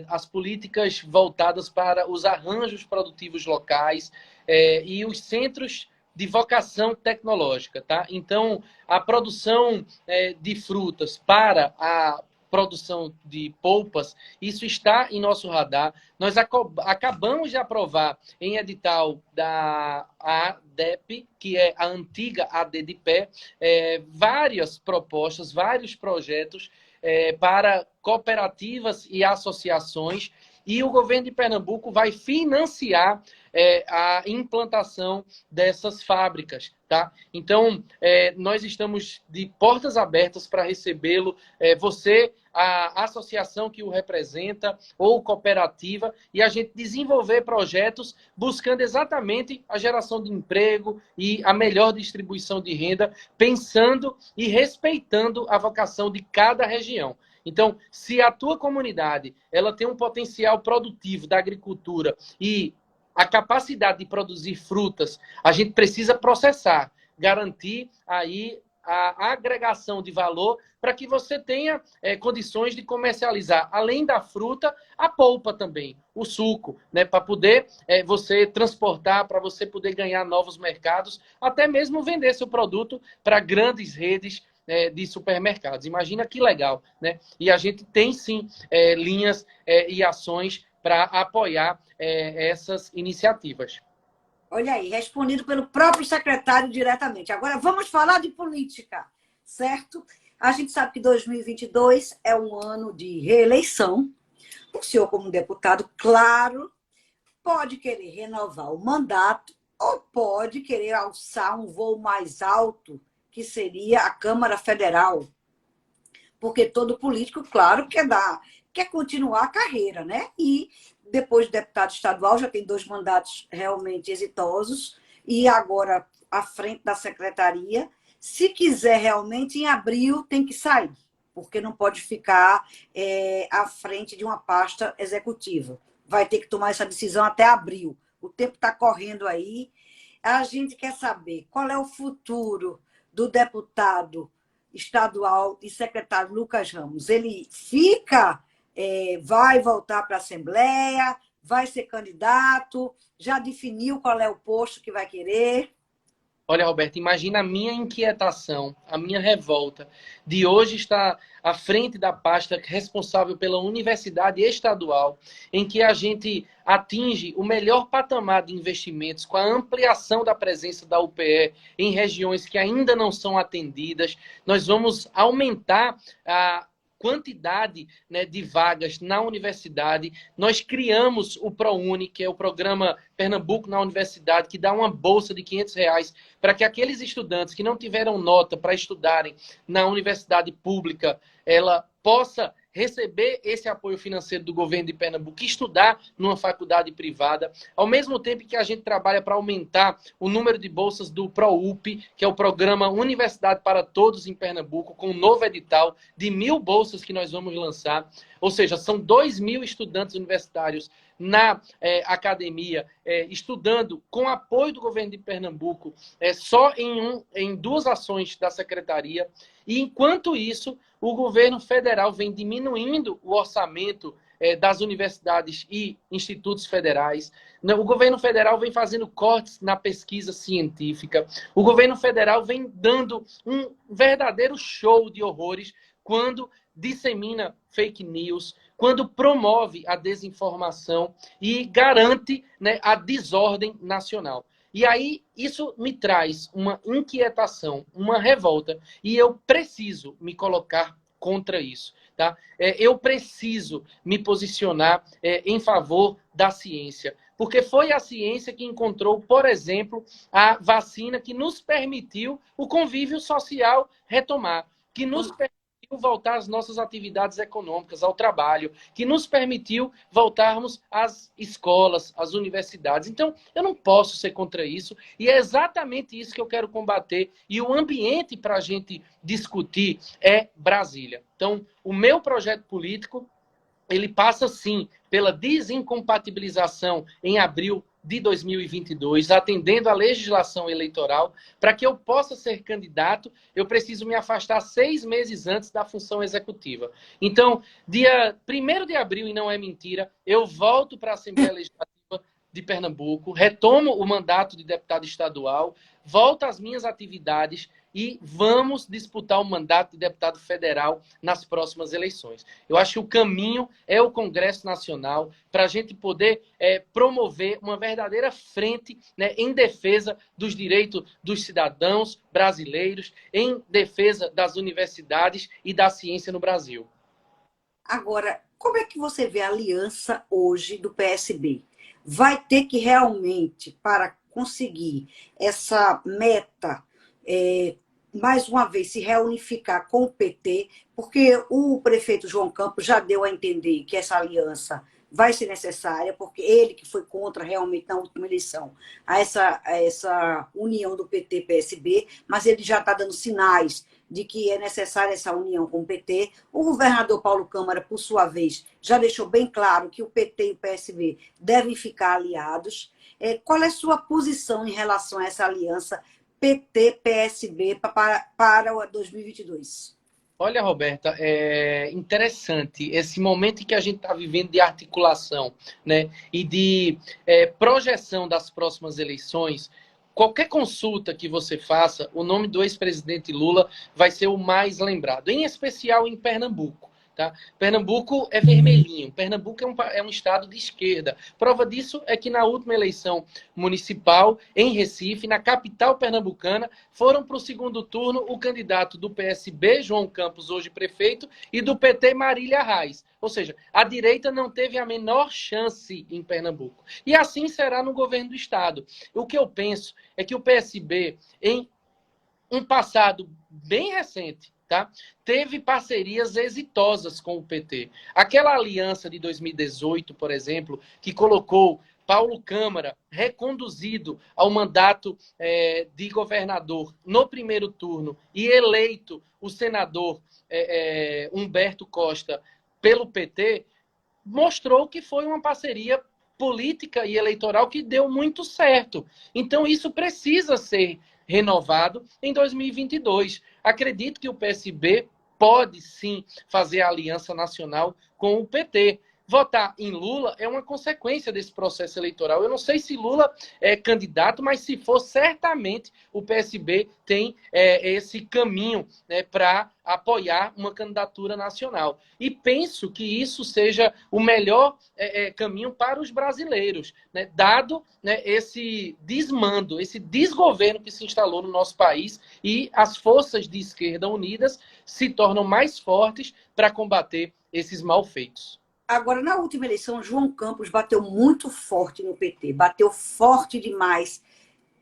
as políticas voltadas para os arranjos produtivos locais e os centros de vocação tecnológica, tá? Então, a produção de frutas para a produção de polpas, isso está em nosso radar. Nós acabamos de aprovar em edital da ADEP, que é a antiga ADDPE, várias propostas, vários projetos para cooperativas e associações, e o governo de Pernambuco vai financiar a implantação dessas fábricas, tá? Então, nós estamos de portas abertas para recebê-lo, você, a associação que o representa, ou cooperativa, e a gente desenvolver projetos buscando exatamente a geração de emprego e a melhor distribuição de renda, pensando e respeitando a vocação de cada região. Então, se a tua comunidade ela tem um potencial produtivo da agricultura e a capacidade de produzir frutas, a gente precisa processar, garantir aí a agregação de valor para que você tenha condições de comercializar, além da fruta, a polpa também, o suco, né, para poder você transportar, para você poder ganhar novos mercados, até mesmo vender seu produto para grandes redes de supermercados. Imagina que legal, né? E a gente tem sim linhas e ações para apoiar essas iniciativas. Olha aí, respondido pelo próprio secretário diretamente. Agora vamos falar de política, certo? A gente sabe que 2022 é um ano de reeleição. O senhor, como deputado, claro, pode querer renovar o mandato ou pode querer alçar um voo mais alto, que seria a Câmara Federal. Porque todo político, claro, quer continuar a carreira, né? E depois de deputado estadual, já tem 2 mandatos realmente exitosos, e agora à frente da secretaria. Se quiser realmente, em abril tem que sair, porque não pode ficar à frente de uma pasta executiva. Vai ter que tomar essa decisão até abril. O tempo está correndo aí. A gente quer saber qual é o futuro do deputado estadual e secretário Lucas Ramos. Ele fica, vai voltar para a Assembleia, vai ser candidato, já definiu qual é o posto que vai querer? Olha, Roberto, imagina a minha inquietação, a minha revolta de hoje estar à frente da pasta responsável pela universidade estadual, em que a gente atinge o melhor patamar de investimentos com a ampliação da presença da UPE em regiões que ainda não são atendidas. Nós vamos aumentar a quantidade, né, de vagas na universidade. Nós criamos o ProUni, que é o programa Pernambuco na Universidade, que dá uma bolsa de R$ 500 para que aqueles estudantes que não tiveram nota para estudarem na universidade pública, ela possa receber esse apoio financeiro do governo de Pernambuco e estudar numa faculdade privada, ao mesmo tempo que a gente trabalha para aumentar o número de bolsas do ProUP, que é o programa Universidade para Todos em Pernambuco, com um novo edital de 1.000 bolsas que nós vamos lançar. Ou seja, são 2.000 estudantes universitários na academia, estudando com apoio do governo de Pernambuco, só em 2 ações da secretaria. E, enquanto isso, o governo federal vem diminuindo o orçamento das universidades e institutos federais. O governo federal vem fazendo cortes na pesquisa científica. O governo federal vem dando um verdadeiro show de horrores quando dissemina fake news, quando promove a desinformação e garante, né, a desordem nacional. E aí isso me traz uma inquietação, uma revolta, e eu preciso me colocar contra isso. Tá? Eu preciso me posicionar em favor da ciência, porque foi a ciência que encontrou, por exemplo, a vacina que nos permitiu o convívio social retomar, que nos permitiu voltar às nossas atividades econômicas, ao trabalho, que nos permitiu voltarmos às escolas, às universidades. Então, eu não posso ser contra isso, e é exatamente isso que eu quero combater, e o ambiente para a gente discutir é Brasília. Então, o meu projeto político, ele passa, sim, pela desincompatibilização em abril de 2022, atendendo à legislação eleitoral. Para que eu possa ser candidato, eu preciso me afastar 6 meses antes da função executiva. Então, dia 1º de abril, e não é mentira, eu volto para a Assembleia Legislativa de Pernambuco, retomo o mandato de deputado estadual, volto às minhas atividades e vamos disputar o mandato de deputado federal nas próximas eleições. Eu acho que o caminho é o Congresso Nacional para a gente poder promover uma verdadeira frente, né, em defesa dos direitos dos cidadãos brasileiros, em defesa das universidades e da ciência no Brasil. Agora, como é que você vê a aliança hoje do PSB? Vai ter que realmente, para conseguir essa meta, mais uma vez, se reunificar com o PT, porque o prefeito João Campos já deu a entender que essa aliança vai ser necessária, porque ele que foi contra realmente na última eleição a essa união do PT-PSB, mas ele já está dando sinais de que é necessária essa união com o PT. O governador Paulo Câmara, por sua vez, já deixou bem claro que o PT e o PSB devem ficar aliados. Qual é a sua posição em relação a essa aliança PT-PSB para 2022? Olha, Roberta, é interessante esse momento em que a gente está vivendo de articulação, né, e de projeção das próximas eleições. Qualquer consulta que você faça, o nome do ex-presidente Lula vai ser o mais lembrado, em especial em Pernambuco. Tá? Pernambuco é vermelhinho. Pernambuco é um estado de esquerda. Prova disso é que na última eleição municipal, em Recife, na capital pernambucana, foram para o segundo turno o candidato do PSB, João Campos, hoje prefeito, e do PT, Marília Reis. Ou seja, a direita não teve a menor chance em Pernambuco. E assim será no governo do estado. O que eu penso é que o PSB, em um passado bem recente, tá? Teve parcerias exitosas com o PT. Aquela aliança de 2018, por exemplo, que colocou Paulo Câmara reconduzido ao mandato de governador no primeiro turno e eleito o senador Humberto Costa pelo PT, mostrou que foi uma parceria política e eleitoral que deu muito certo. Então, isso precisa ser renovado em 2022. Acredito que o PSB pode sim fazer a aliança nacional com o PT. Votar em Lula é uma consequência desse processo eleitoral. Eu não sei se Lula é candidato, mas se for, certamente o PSB tem esse caminho, né, para apoiar uma candidatura nacional. E penso que isso seja o melhor caminho para os brasileiros, né, dado, né, esse desmando, esse desgoverno que se instalou no nosso país, e as forças de esquerda unidas se tornam mais fortes para combater esses malfeitos. Agora, na última eleição, João Campos bateu muito forte no PT, bateu forte demais,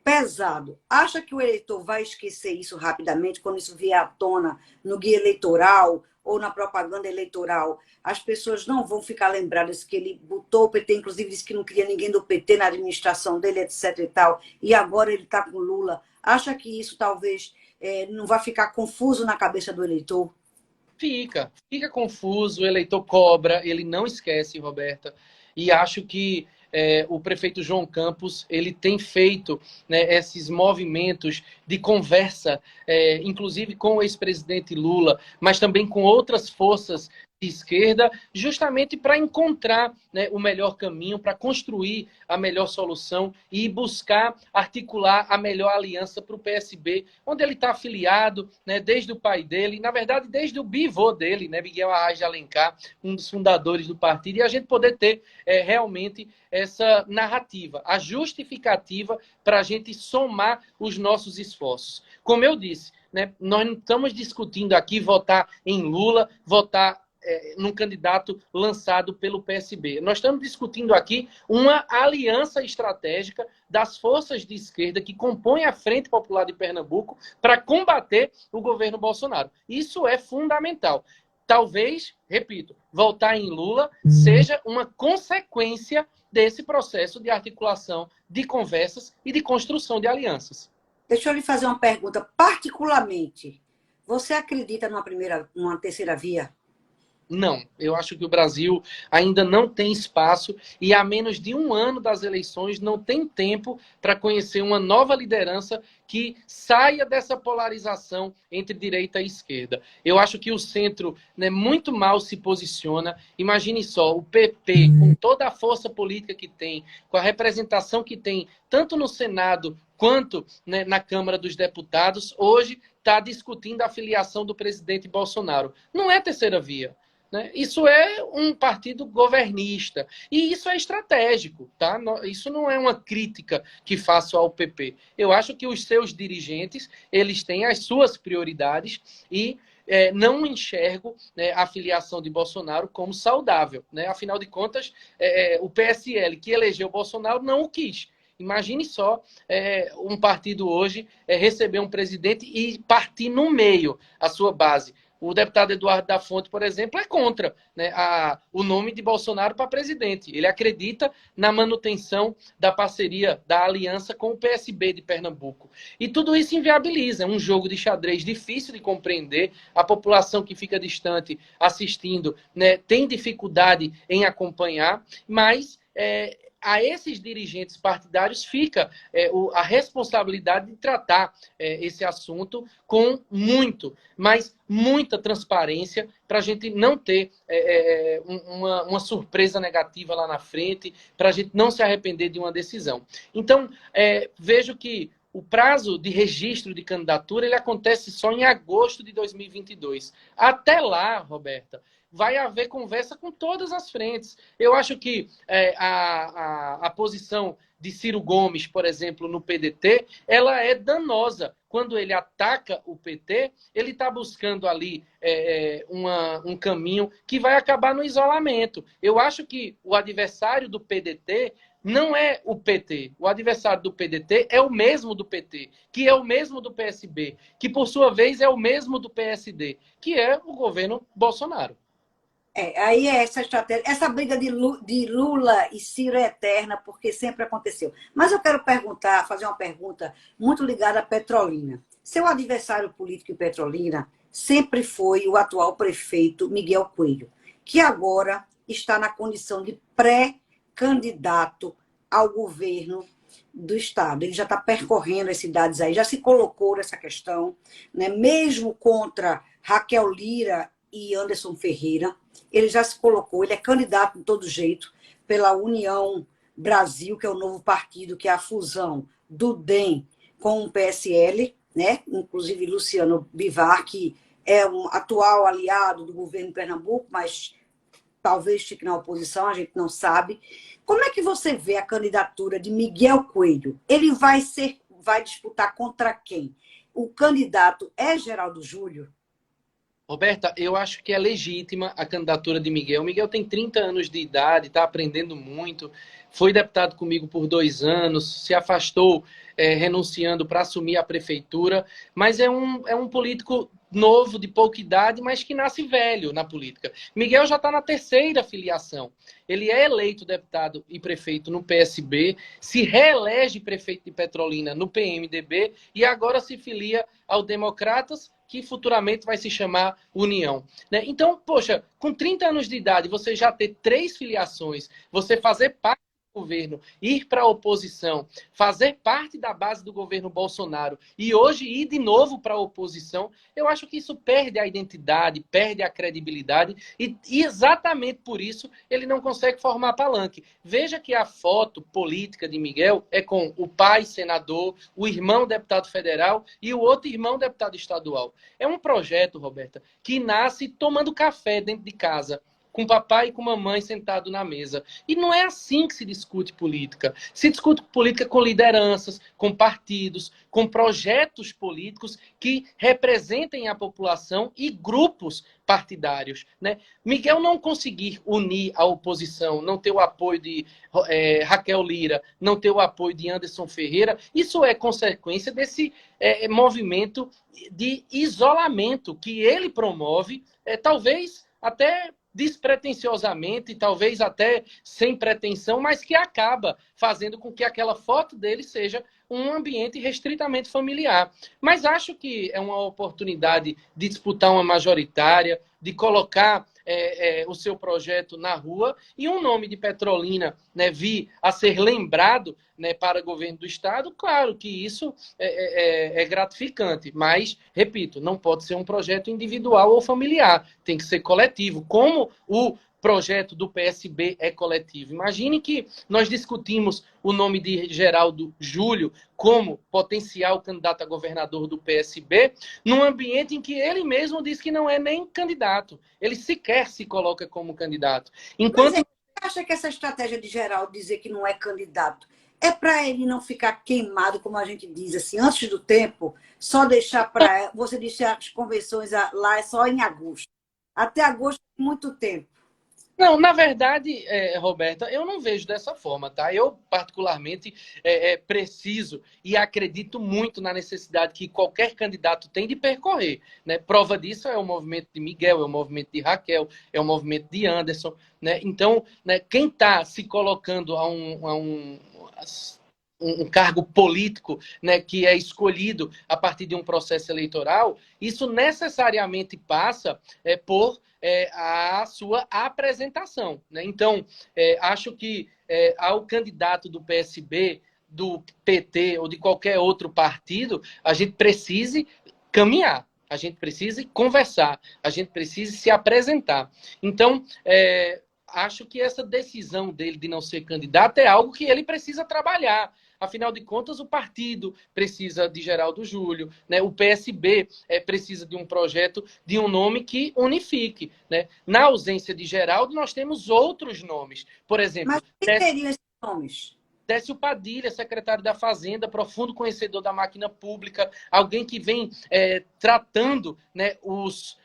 pesado. Acha que o eleitor vai esquecer isso rapidamente quando isso vier à tona no guia eleitoral ou na propaganda eleitoral? As pessoas não vão ficar lembradas que ele botou o PT, inclusive disse que não queria ninguém do PT na administração dele, etc e tal, e agora ele está com Lula. Acha que isso talvez não vai ficar confuso na cabeça do eleitor? Fica confuso, o eleitor cobra, ele não esquece, Roberta, e acho que o prefeito João Campos, ele tem feito, né, esses movimentos de conversa, inclusive com o ex-presidente Lula, mas também com outras forças de esquerda, justamente para encontrar, né, o melhor caminho, para construir a melhor solução e buscar articular a melhor aliança para o PSB, onde ele está afiliado, né, desde o pai dele, na verdade, desde o bivô dele, né, Miguel Arraes de Alencar, um dos fundadores do partido, e a gente poder ter realmente essa narrativa, a justificativa para a gente somar os nossos esforços. Como eu disse, né, nós não estamos discutindo aqui votar em Lula, votar num candidato lançado pelo PSB. Nós estamos discutindo aqui uma aliança estratégica das forças de esquerda que compõem a Frente Popular de Pernambuco para combater o governo Bolsonaro. Isso é fundamental. Talvez, repito, votar em Lula seja uma consequência desse processo de articulação de conversas e de construção de alianças. Deixa eu lhe fazer uma pergunta. Particularmente, você acredita numa terceira via? Não, eu acho que o Brasil ainda não tem espaço e há menos de um ano das eleições não tem tempo para conhecer uma nova liderança que saia dessa polarização entre direita e esquerda. Eu acho que o centro, né, muito mal se posiciona. Imagine só, o PP, com toda a força política que tem, com a representação que tem, tanto no Senado quanto, né, na Câmara dos Deputados, hoje está discutindo a filiação do presidente Bolsonaro. Não é terceira via. Isso é um partido governista. E isso é estratégico, tá? Isso não é uma crítica que faço ao PP. Eu acho que os seus dirigentes, eles têm as suas prioridades e não enxergo, né, a filiação de Bolsonaro como saudável. Né? Afinal de contas, o PSL, que elegeu Bolsonaro, não o quis. Imagine só um partido hoje receber um presidente e partir no meio a sua base. O deputado Eduardo da Fonte, por exemplo, é contra, né, o nome de Bolsonaro para presidente. Ele acredita na manutenção da parceria, da aliança com o PSB de Pernambuco. E tudo isso inviabiliza. É um jogo de xadrez difícil de compreender. A população que fica distante assistindo, né, tem dificuldade em acompanhar, mas a esses dirigentes partidários fica a responsabilidade de tratar esse assunto com mas muita transparência para a gente não ter uma surpresa negativa lá na frente, para a gente não se arrepender de uma decisão. Então, vejo que o prazo de registro de candidatura ele acontece só em agosto de 2022. Até lá, Roberta, vai haver conversa com todas as frentes. Eu acho que a posição de Ciro Gomes, por exemplo, no PDT, ela é danosa. Quando ele ataca o PT, ele está buscando ali um caminho que vai acabar no isolamento. Eu acho que o adversário do PDT não é o PT. O adversário do PDT é o mesmo do PT, que é o mesmo do PSB, que, por sua vez, é o mesmo do PSD, que é o governo Bolsonaro. Aí é essa estratégia, essa briga de Lula e Ciro é eterna, porque sempre aconteceu. Mas eu quero fazer uma pergunta muito ligada à Petrolina. Seu adversário político em Petrolina sempre foi o atual prefeito Miguel Coelho, que agora está na condição de pré-candidato ao governo do Estado. Ele já está percorrendo as cidades aí, já se colocou nessa questão, né? Mesmo contra Raquel Lira e Anderson Ferreira, ele já se colocou, ele é candidato de todo jeito pela União Brasil, que é o novo partido, que é a fusão do DEM com o PSL, né? Inclusive Luciano Bivar, que é um atual aliado do governo de Pernambuco, mas talvez fique na oposição, a gente não sabe. Como é que você vê a candidatura de Miguel Coelho? Ele vai disputar contra quem? O candidato é Geraldo Júlio? Roberta, eu acho que é legítima a candidatura de Miguel. Miguel tem 30 anos de idade, está aprendendo muito, foi deputado comigo por 2 anos, se afastou renunciando para assumir a prefeitura, mas é um político novo, de pouca idade, mas que nasce velho na política. Miguel já está na terceira filiação. Ele é eleito deputado e prefeito no PSB, se reelege prefeito de Petrolina no PMDB e agora se filia ao Democratas, que futuramente vai se chamar União. Né? Então, poxa, com 30 anos de idade, você já ter 3 filiações, você fazer parte do governo, ir para a oposição, fazer parte da base do governo Bolsonaro e hoje ir de novo para a oposição, eu acho que isso perde a identidade, perde a credibilidade e exatamente por isso ele não consegue formar palanque. Veja que a foto política de Miguel é com o pai senador, o irmão deputado federal e o outro irmão deputado estadual. É um projeto, Roberta, que nasce tomando café dentro de casa, com papai e com mamãe sentado na mesa. E não é assim que se discute política. Se discute política com lideranças, com partidos, com projetos políticos que representem a população e grupos partidários. Né? Miguel não conseguir unir a oposição, não ter o apoio de Raquel Lira, não ter o apoio de Anderson Ferreira, isso é consequência desse movimento de isolamento que ele promove, talvez até despretensiosamente, talvez até sem pretensão, mas que acaba fazendo com que aquela foto dele seja um ambiente restritamente familiar. Mas acho que é uma oportunidade de disputar uma majoritária, de colocar o seu projeto na rua e um nome de Petrolina, né, vir a ser lembrado, né, para o governo do Estado, claro que isso é gratificante, mas, repito, não pode ser um projeto individual ou familiar, tem que ser coletivo, como o projeto do PSB é coletivo. Imagine que nós discutimos o nome de Geraldo Júlio como potencial candidato a governador do PSB, num ambiente em que ele mesmo diz que não é nem candidato. Ele sequer se coloca como candidato. Enquanto... Você acha que essa estratégia de Geraldo dizer que não é candidato é para ele não ficar queimado, como a gente diz, assim, antes do tempo, só deixar para... Você disse as convenções lá é só em agosto. Até agosto é muito tempo. Não, na verdade, Roberta, eu não vejo dessa forma, tá? Eu, particularmente, preciso e acredito muito na necessidade que qualquer candidato tem de percorrer, né? Prova disso é o movimento de Miguel, é o movimento de Raquel, é o movimento de Anderson, né? Então, né, quem está se colocando a um cargo político, né, que é escolhido a partir de um processo eleitoral, isso necessariamente passa por a sua apresentação. Né? Então, acho que ao candidato do PSB, do PT ou de qualquer outro partido, a gente precise caminhar, a gente precisa conversar, a gente precisa se apresentar. Então, acho que essa decisão dele de não ser candidato é algo que ele precisa trabalhar. Afinal de contas, o partido precisa de Geraldo Júlio, né? O PSB precisa de um projeto, de um nome que unifique, né? Na ausência de Geraldo, nós temos outros nomes. Por Mas exemplo, quem seriam esses nomes? Décio Padilha, secretário da Fazenda, profundo conhecedor da máquina pública, alguém que vem tratando, né, os...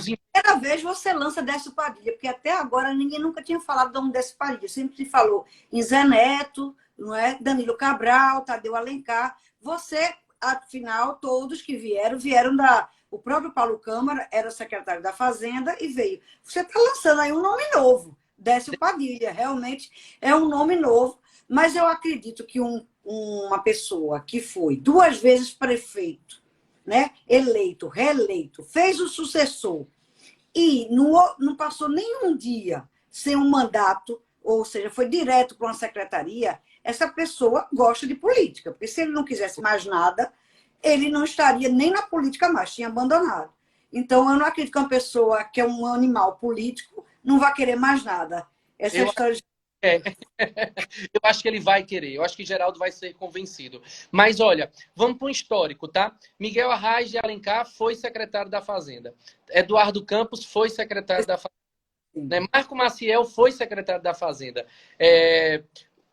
Primeira vez você lança Décio Padilha, porque até agora ninguém nunca tinha falado do nome Décio Padilha. Sempre se falou em Zé Neto, não é? Danilo Cabral, Tadeu Alencar. Você, afinal, todos que vieram da... O próprio Paulo Câmara era secretário da Fazenda e veio. Você está lançando aí um nome novo, Décio Padilha. Realmente é um nome novo, mas eu acredito que uma pessoa que foi 2 vezes prefeito, né? Eleito, reeleito, fez o sucessor e não passou nenhum dia sem um mandato, ou seja, foi direto para uma secretaria, essa pessoa gosta de política, porque se ele não quisesse mais nada, ele não estaria nem na política mais, tinha abandonado. Então, eu não acredito que uma pessoa que é um animal político não vai querer mais nada. Essa é a história de... Eu acho que ele vai querer, eu acho que Geraldo vai ser convencido. Mas olha, vamos para um histórico, tá? Miguel Arraes de Alencar foi secretário da Fazenda. Eduardo Campos foi secretário da Fazenda. Né? Marco Maciel foi secretário da Fazenda.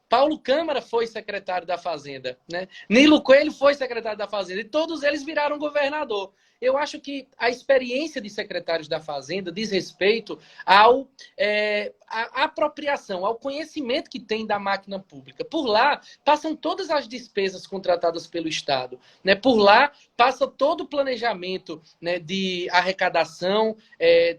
Paulo Câmara foi secretário da Fazenda. Né? Nilo Coelho foi secretário da Fazenda. E todos eles viraram governador. Eu acho que a experiência de secretários da Fazenda diz respeito à apropriação, ao conhecimento que tem da máquina pública. Por lá passam todas as despesas contratadas pelo Estado. Né? Por lá passa todo o planejamento, né, de arrecadação,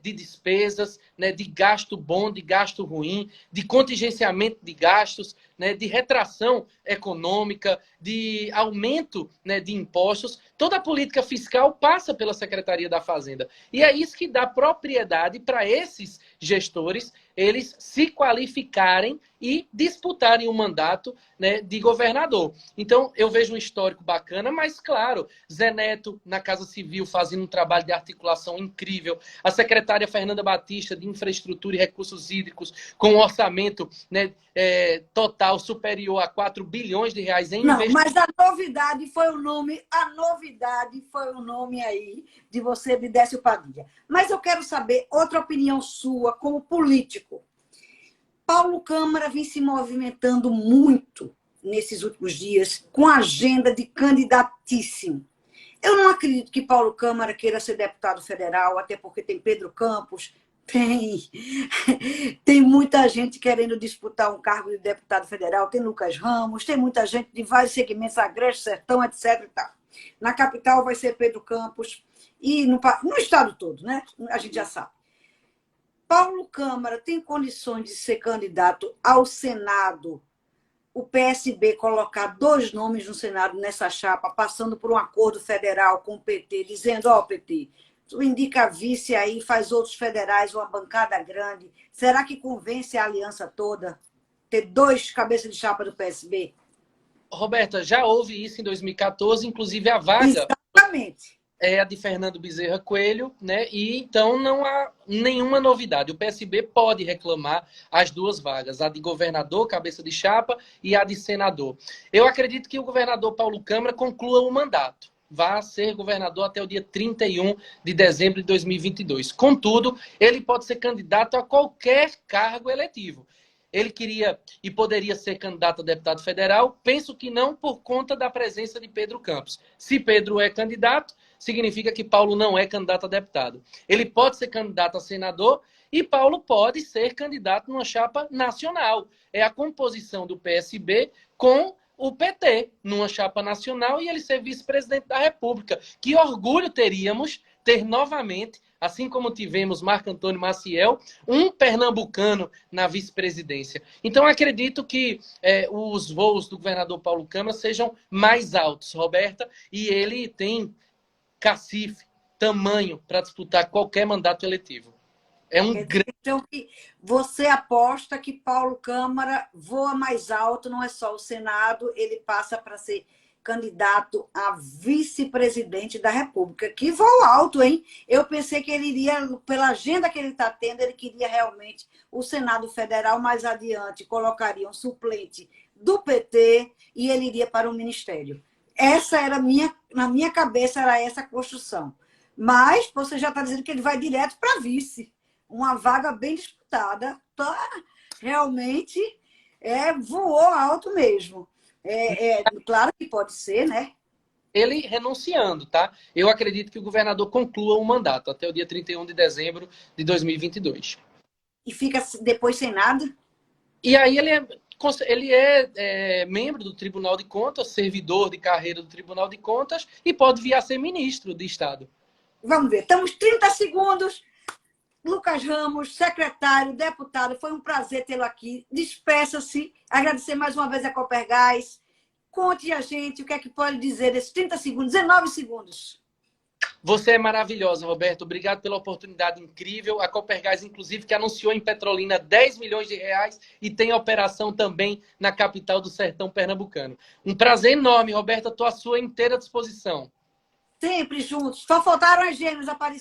de despesas, né, de gasto bom, de gasto ruim, de contingenciamento de gastos, né, de retração econômica, de aumento, né, de impostos. Toda a política fiscal passa pela Secretaria da Fazenda. E é isso que dá propriedade para esses gestores eles se qualificarem e disputarem o mandato, né, de governador. Então, eu vejo um histórico bacana, mas, claro, Zé Neto, na Casa Civil, fazendo um trabalho de articulação incrível. A secretária Fernanda Batista, de Infraestrutura e Recursos Hídricos, com um orçamento, né, total superior a 4 bilhões de reais em Não, investimento. mas a novidade foi o nome aí de você, de Décio Padilha. Mas eu quero saber outra opinião sua como político. Paulo Câmara vem se movimentando muito nesses últimos dias com a agenda de candidatíssimo. Eu não acredito que Paulo Câmara queira ser deputado federal, até porque tem Pedro Campos, tem muita gente querendo disputar um cargo de deputado federal, tem Lucas Ramos, tem muita gente de vários segmentos, Agreste, Sertão, etc. E tal. Na capital vai ser Pedro Campos e no estado todo, né? A gente já sabe. Paulo Câmara tem condições de ser candidato ao Senado, o PSB colocar 2 nomes no Senado nessa chapa, passando por um acordo federal com o PT, dizendo, PT, tu indica vice aí, faz outros federais, uma bancada grande. Será que convence a aliança toda? Ter 2 cabeças de chapa do PSB? Roberta, já houve isso em 2014, inclusive a vaga... Exatamente. É a de Fernando Bezerra Coelho, né? E então não há nenhuma novidade. O PSB pode reclamar as 2 vagas, a de governador, cabeça de chapa, e a de senador. Eu acredito que o governador Paulo Câmara conclua o mandato. Vá ser governador até o dia 31 de dezembro de 2022. Contudo, ele pode ser candidato a qualquer cargo eletivo. Ele queria e poderia ser candidato a deputado federal. Penso que não, por conta da presença de Pedro Campos. Se Pedro é candidato, significa que Paulo não é candidato a deputado. Ele pode ser candidato a senador e Paulo pode ser candidato numa chapa nacional. É a composição do PSB com o PT numa chapa nacional e ele ser vice-presidente da República. Que orgulho teríamos ter novamente, assim como tivemos Marco Antônio Maciel, um pernambucano na vice-presidência. Então, acredito que os voos do governador Paulo Câmara sejam mais altos, Roberta, e ele tem cacife, tamanho para disputar qualquer mandato eletivo. É um grande... Então, você aposta que Paulo Câmara voa mais alto, não é só o Senado, ele passa para ser candidato a vice-presidente da República. Que voo alto, hein? Eu pensei que ele iria, pela agenda que ele está tendo, ele queria realmente o Senado Federal mais adiante, colocaria um suplente do PT e ele iria para o ministério. Essa era na minha cabeça, era essa a construção. Mas você já está dizendo que ele vai direto para vice. Uma vaga bem disputada. Tá, realmente voou alto mesmo. Claro que pode ser, né? Ele renunciando, tá? Eu acredito que o governador conclua o mandato até o dia 31 de dezembro de 2022. E fica depois sem nada? E aí ele é membro do Tribunal de Contas, servidor de carreira do Tribunal de Contas e pode vir a ser ministro de Estado. Vamos ver. Estamos 30 segundos. Lucas Ramos, secretário, deputado, foi um prazer tê-lo aqui. Despeça-se, agradecer mais uma vez a Copergás. Conte a gente o que é que pode dizer nesses 30 segundos, 19 segundos. Você é maravilhosa, Roberto. Obrigado pela oportunidade incrível. A Copergás, inclusive, que anunciou em Petrolina 10 milhões de reais e tem operação também na capital do sertão pernambucano. Um prazer enorme, Roberto. Estou à sua inteira disposição. Sempre juntos. Só faltaram as gêmeas aparecer.